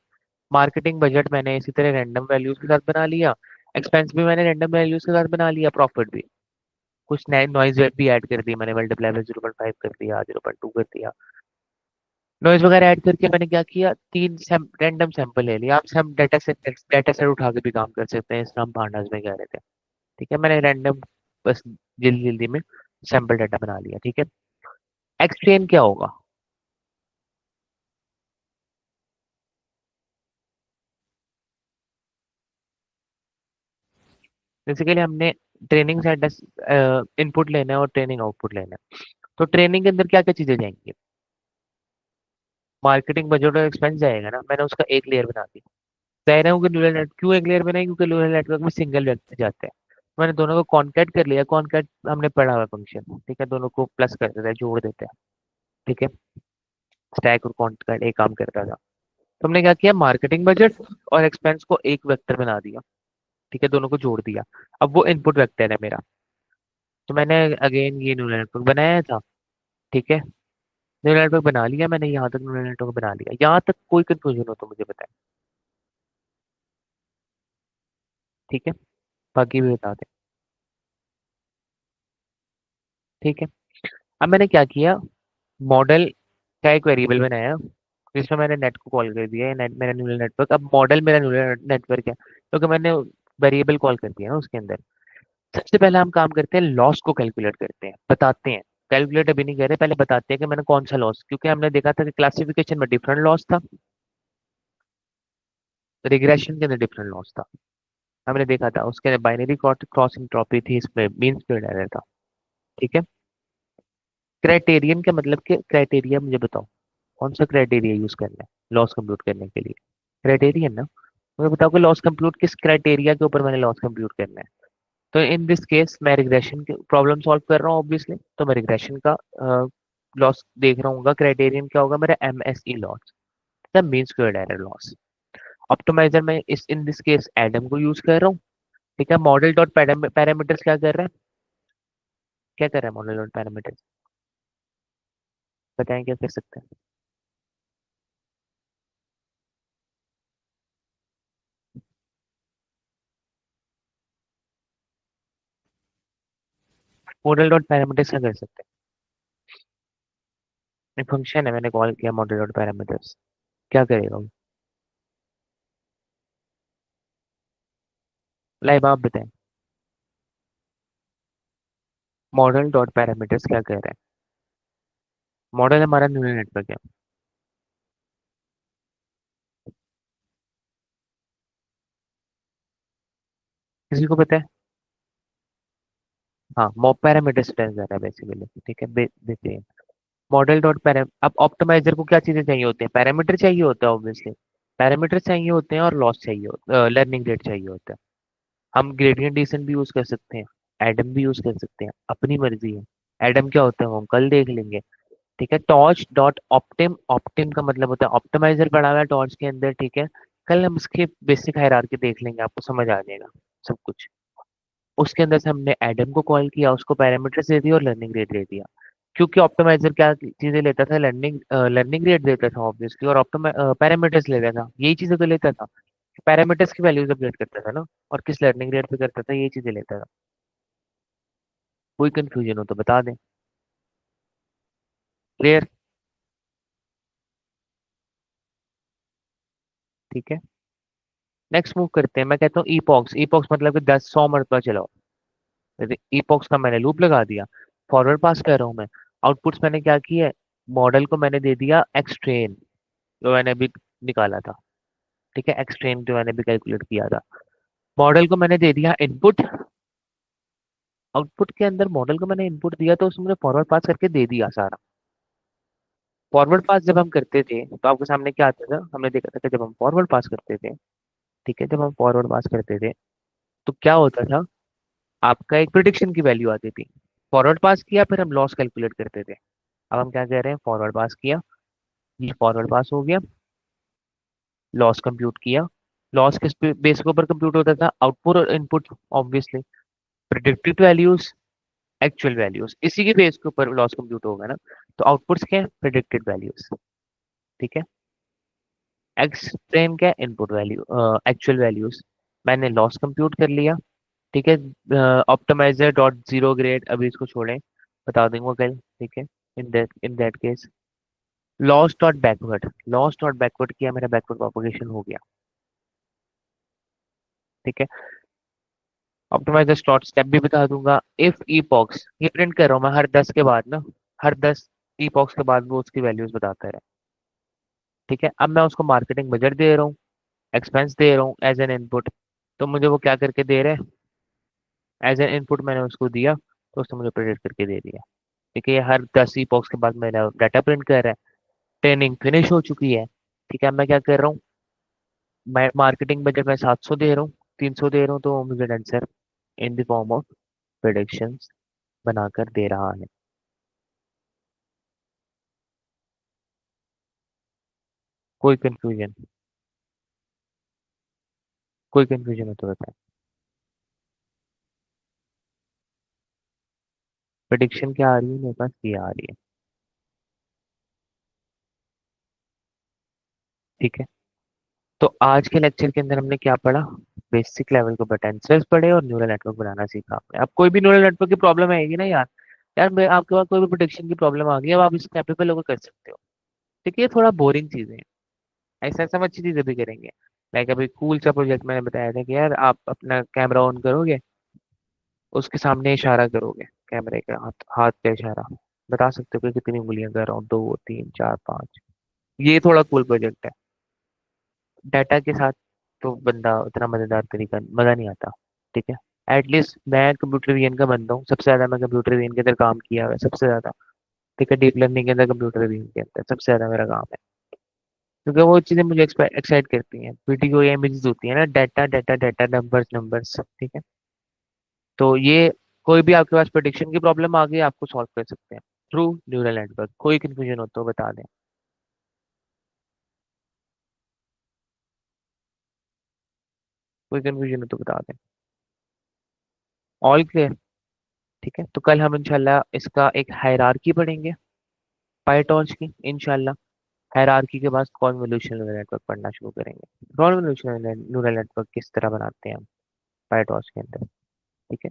मार्केटिंग बजट मैंने इसी तरह रैंडम वैल्यूज के साथ बना लिया, एक्सपेंस भी मैंने रैंडम वैल्यूज के साथ बना लिया, प्रॉफिट भी। कुछ नए नॉइज भी ऐड कर दी मैंने, मल्टीप्लाई में 0.5 कर दिया, 0.2 कर दिया। नॉइज वगैरह ऐड करके मैंने क्या किया, तीन रैंडम सैंपल ले लिया। आप सैम डेटा सेट उठा के भी काम कर सकते हैं, इस हम पांडास में कह रहे थे। ठीक है, मैंने रैंडम बस जल्दी जल्दी में सैंपल डाटा बना लिया। ठीक है, एक्सचेंज क्या होगा, बेसिकली हमने ट्रेनिंग सेट इनपुट लेना है और ट्रेनिंग आउटपुट लेना है। तो ट्रेनिंग के अंदर क्या क्या चीजें जाएंगी? मार्केटिंग बजट और एक्सपेंस जाएगा ना, मैंने उसका एक लेयर बना दी। कह रहा हूँ कि न्यूरल नेट क्यों एक लेयर बनाई, क्योंकि न्यूरल नेटवर्क में सिंगल व्यक्ति जाते हैं। मैंने दोनों को कॉन्कैट कर लिया, कॉन्कैट हमने पढ़ा हुआ फंक्शन, ठीक है, दोनों को प्लस कर देता है, जोड़ देते हैं। ठीक है, स्टैक और कॉन्कैट एक काम करता था। तो हमने क्या किया, मार्केटिंग बजट और एक्सपेंस को एक वेक्टर बना दिया। ठीक है, दोनों को जोड़ दिया। अब वो इनपुट वेक्टर है मेरा। तो मैंने अगेन ये न्यूरल नेटवर्क बनाया था। ठीक है, न्यूरल नेटवर्क बना लिया मैंने, यहाँ तक न्यूरल नेटवर्क बना लिया, यहाँ तक कोई कंफ्यूजन हो तो मुझे बताएं। ठीक है, बाकी भी बता दें। ठीक है, अब मैंने क्या किया, मॉडल का एक वेरिएबल बनाया जिसमें मैंने नेट को कॉल कर दिया, ये नेट मेरा न्यूरल नेटवर्क, अब मॉडल मेरा न्यूरल नेटवर्क है क्योंकि मैंने वेरिएबल कॉल कर दिया ना उसके अंदर। सबसे पहले हम काम करते हैं, लॉस को कैलकुलेट करते हैं, बताते हैं। कैलकुलेट अभी नहीं कर रहे, पहले बताते हैं कि मैंने कौन सा लॉस, क्योंकि हमने देखा था कि क्लासिफिकेशन में डिफरेंट लॉस था, रिग्रेशन के अंदर डिफरेंट लॉस था। हमने देखा था उसके अंदर बाइनरी क्रॉस एंट्रोपी थी, इसमें मीन स्क्वेयर्ड एरर था। ठीक है, क्राइटेरियन का मतलब कि क्राइटेरिया मुझे बताओ, कौन सा क्राइटेरिया यूज करना है लॉस कंप्यूट करने के लिए? क्राइटेरियन ना, मुझे बताओ कि लॉस कंप्यूट किस क्राइटेरिया के ऊपर मैंने लॉस कंप्यूट करना है। तो इन दिस केस मैं रिग्रेशन के प्रॉब्लम सॉल्व कर रहा हूँ ऑब्वियसली, तो मैं रिग्रेशन का लॉस देख रहा हूँ। क्राइटेरियन क्या होगा मेरा, MSE loss, the mean squared error loss. Optimizer में इस इन दिस केस एडम को यूज कर रहा हूँ। ठीक है, मॉडल डॉट पैरामीटर्स क्या कर रहा है, क्या कर रहा है मॉडल डॉट पैरामीटर्स, बताएं क्या कर सकते हैं? मॉडल डॉट पैरामीटर्स क्या कर सकते हैं? एक फंक्शन है, मैंने कॉल किया मॉडल डॉट पैरामीटर्स, क्या करेगा वो? लाइव आप बताएं, मॉडल डॉट पैरामीटर्स क्या कर रहा है? मॉडल हमारा न्यूरल नेटवर्क है। किसी को पता है? हाँ, मॉब पैरामीटर्स टेस्ट कर रहा है बेसिकली। ठीक है, देखिए, मॉडल डॉट पैरा, अब ऑप्टिमाइजर को क्या चीजें चाहिए होते हैं, पैरामीटर चाहिए होता है ऑब्वियसली, पैरामीटर चाहिए होते हैं और लॉस चाहिए होता है, लर्निंग रेट चाहिए होता है। हम ग्रेडियंट डिसेंट भी यूज कर सकते हैं, एडम भी यूज कर सकते हैं, अपनी मर्जी है। एडम क्या होता है वो हम कल देख लेंगे। ठीक है, टॉर्च डॉट ऑप्टिम, ऑप्टिम का मतलब होता है ऑप्टिमाइजर पड़ा हुआ है टॉर्च के अंदर। ठीक है, कल हम उसके बेसिक हायरार्की देख लेंगे, आपको समझ आ जाएगा सब कुछ। उसके अंदर से हमने एडम को कॉल किया, उसको पैरामीटर्स दे दिया और लर्निंग रेट दे दिया। क्योंकि ऑप्टिमाइजर क्या चीजें लेता था, लर्निंग रेट देता था ऑब्वियसली, और पैरामीटर्स लेता था, यही चीजें तो लेता था। पैरामीटर्स की वैल्यूज अपडेट करता था ना, और किस लर्निंग रेट पे करता था, ये चीजें लेता था। कोई कंफ्यूजन हो तो बता दें। क्लियर? ठीक है, नेक्स्ट मूव करते हैं। मैं कहता हूँ ईपॉक्स, ईपॉक्स मतलब कि 10 100 मरतबा चलाओ। ईपॉक्स का मैंने लूप लगा दिया, फॉरवर्ड पास कर रहा हूँ मैं। आउटपुट्स मैंने क्या किया, मॉडल को मैंने दे दिया एक्सट्रेन, जो मैंने अभी निकाला था। ठीक है, एक्सट्रेन जो मैंने भी कैलकुलेट किया था। मॉडल को मैंने दे दिया इनपुट, आउटपुट के अंदर मॉडल को मैंने इनपुट दिया तो उसने मुझे फॉरवर्ड पास करके दे दिया सारा। फॉरवर्ड पास जब हम करते थे तो आपके सामने क्या आता था, हमने देखा था कि जब हम फॉरवर्ड पास करते थे, ठीक है, जब हम फॉरवर्ड पास करते थे तो क्या होता था, आपका एक प्रिडिक्शन की वैल्यू आती थी। फॉरवर्ड पास किया, फिर हम लॉस कैलकुलेट करते थे। अब हम क्या कह रहे हैं, फॉरवर्ड पास किया, ये फॉरवर्ड पास हो गया, लॉस कंप्यूट किया। लॉस किस बेस के ऊपर कंप्यूट होता था, आउटपुट और input obviously, predicted values, actual values, इसी के बेस के ऊपर लॉस कंप्यूट होगा ना। तो आउटपुट्स क्या है, प्रिडिक्टेड वैल्यूज। ठीक है, एक्स ट्रेन क्या है, इनपुट वैल्यू, एक्चुअल वैल्यूज। मैंने लॉस कंप्यूट कर लिया। ठीक है, ऑप्टिमाइजर डॉट जीरो ग्रेड, अभी इसको छोड़ें, बता दूंगा कल। ठीक है, in that case laws dot backward, loss dot backward किया, मेरा बैकवर्ड प्रोपगेशन हो गया। ठीक है, ऑप्टिमाइजर स्लॉट स्टेप भी बता दूंगा। इफ ईपॉक्स, ये प्रिंट कर रहा हूँ मैं हर 10 के बाद ना, हर 10 ईपॉक्स के बाद वो उसकी वैल्यूज बताता है। ठीक है, अब मैं उसको मार्केटिंग बजट दे रहा हूँ, एक्सपेंस दे रहा हूँ एज एन इनपुट, तो मुझे वो क्या करके दे रहे हैं, एज एन इनपुट मैंने उसको दिया तो उसने मुझे प्रेडिक्ट करके दे दिया। ठीक है, ये हर 10 epochs के बाद मेरा डाटा प्रिंट कर रहा है। ट्रेनिंग फिनिश हो चुकी है। ठीक है, मैं क्या कर रहा हूँ, मैं मार्केटिंग बजट में 700 दे रहा हूँ, 300 दे रहा हूँ, तो मुझे answer in the form of predictions बनाकर दे रहा है। कोई कंफ्यूजन? कोई कंफ्यूजन हो तो बताएं। प्रेडिक्शन क्या आ रही है मेरे पास, ये आ रही है। ठीक है, तो आज के लेक्चर के अंदर हमने क्या पढ़ा? बेसिक लेवल के पोटेंशियल्स पढ़े और न्यूरल नेटवर्क बनाना सीखा आपने। अब कोई भी न्यूरल नेटवर्क की प्रॉब्लम आएगी ना यार, यार आपके पास कोई भी प्रोडिक्शन की प्रॉब्लम आ गई, अब आप इस कैपेबल होकर कर सकते हो। ठीक है, ये थोड़ा बोरिंग चीजें हैं, ऐसा ऐसा हम अच्छी चीजें भी करेंगे। लाइक अभी कूल सा प्रोजेक्ट मैंने बताया था कि यार आप अपना कैमरा ऑन करोगे, उसके सामने इशारा करोगे, कैमरे का हाथ हाथ का इशारा, बता सकते हो कि कितनी उंगलियां कर रहा हूँ, 2 3 4 5। ये थोड़ा कूल प्रोजेक्ट है। डाटा के साथ तो बंदा उतना मजेदार तरीका मजा नहीं आता। ठीक है, एटलीस्ट मैं कंप्यूटर विजन का बंदा हूँ, सबसे ज्यादा मैं कंप्यूटर विजन के अंदर काम किया हुआ है, सबसे ज्यादा। ठीक है, डीप लर्निंग के अंदर, कंप्यूटर विजन के अंदर सबसे ज्यादा मेरा काम है, क्योंकि वो चीजें मुझे एक्साइट करती हैं। वीडियो या इमेजेस होती है ना, data data data, numbers numbers. ठीक है, तो ये कोई भी आपके पास प्रेडिक्शन की प्रॉब्लम आ गई, आपको सॉल्व कर सकते हैं थ्रू न्यूरल नेटवर्क। कोई कंफ्यूजन हो तो बता दें। कोई कंफ्यूजन हो तो बता दें। All clear? ठीक है, तो कल हम इंशाल्लाह इसका एक हायरार्की पढ़ेंगे, पाइटॉर्च की इंशाल्लाह। हायरार्की के बाद कॉन्वोल्यूशन न्यूरल नेटवर्क पढ़ना शुरू करेंगे। कॉन्वोल्यूशन न्यूरल नेटवर्क किस तरह बनाते हैं हम पाइटॉर्च के अंदर। ठीक है,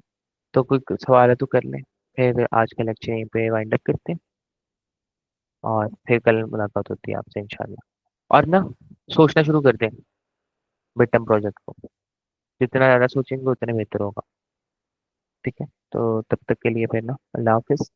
तो कोई सवाल है तो कर लें, फिर आज का लेक्चर यहीं पे वाइंड अप करते हैं, और फिर कल मुलाकात होती है आपसे इंशाल्लाह। और ना, सोचना शुरू कर दें मिड टर्म प्रोजेक्ट को, जितना ज़्यादा सोचेंगे उतने बेहतर होगा। ठीक है, तो तब तक के लिए फिर ना, अल्लाह हाफिज़।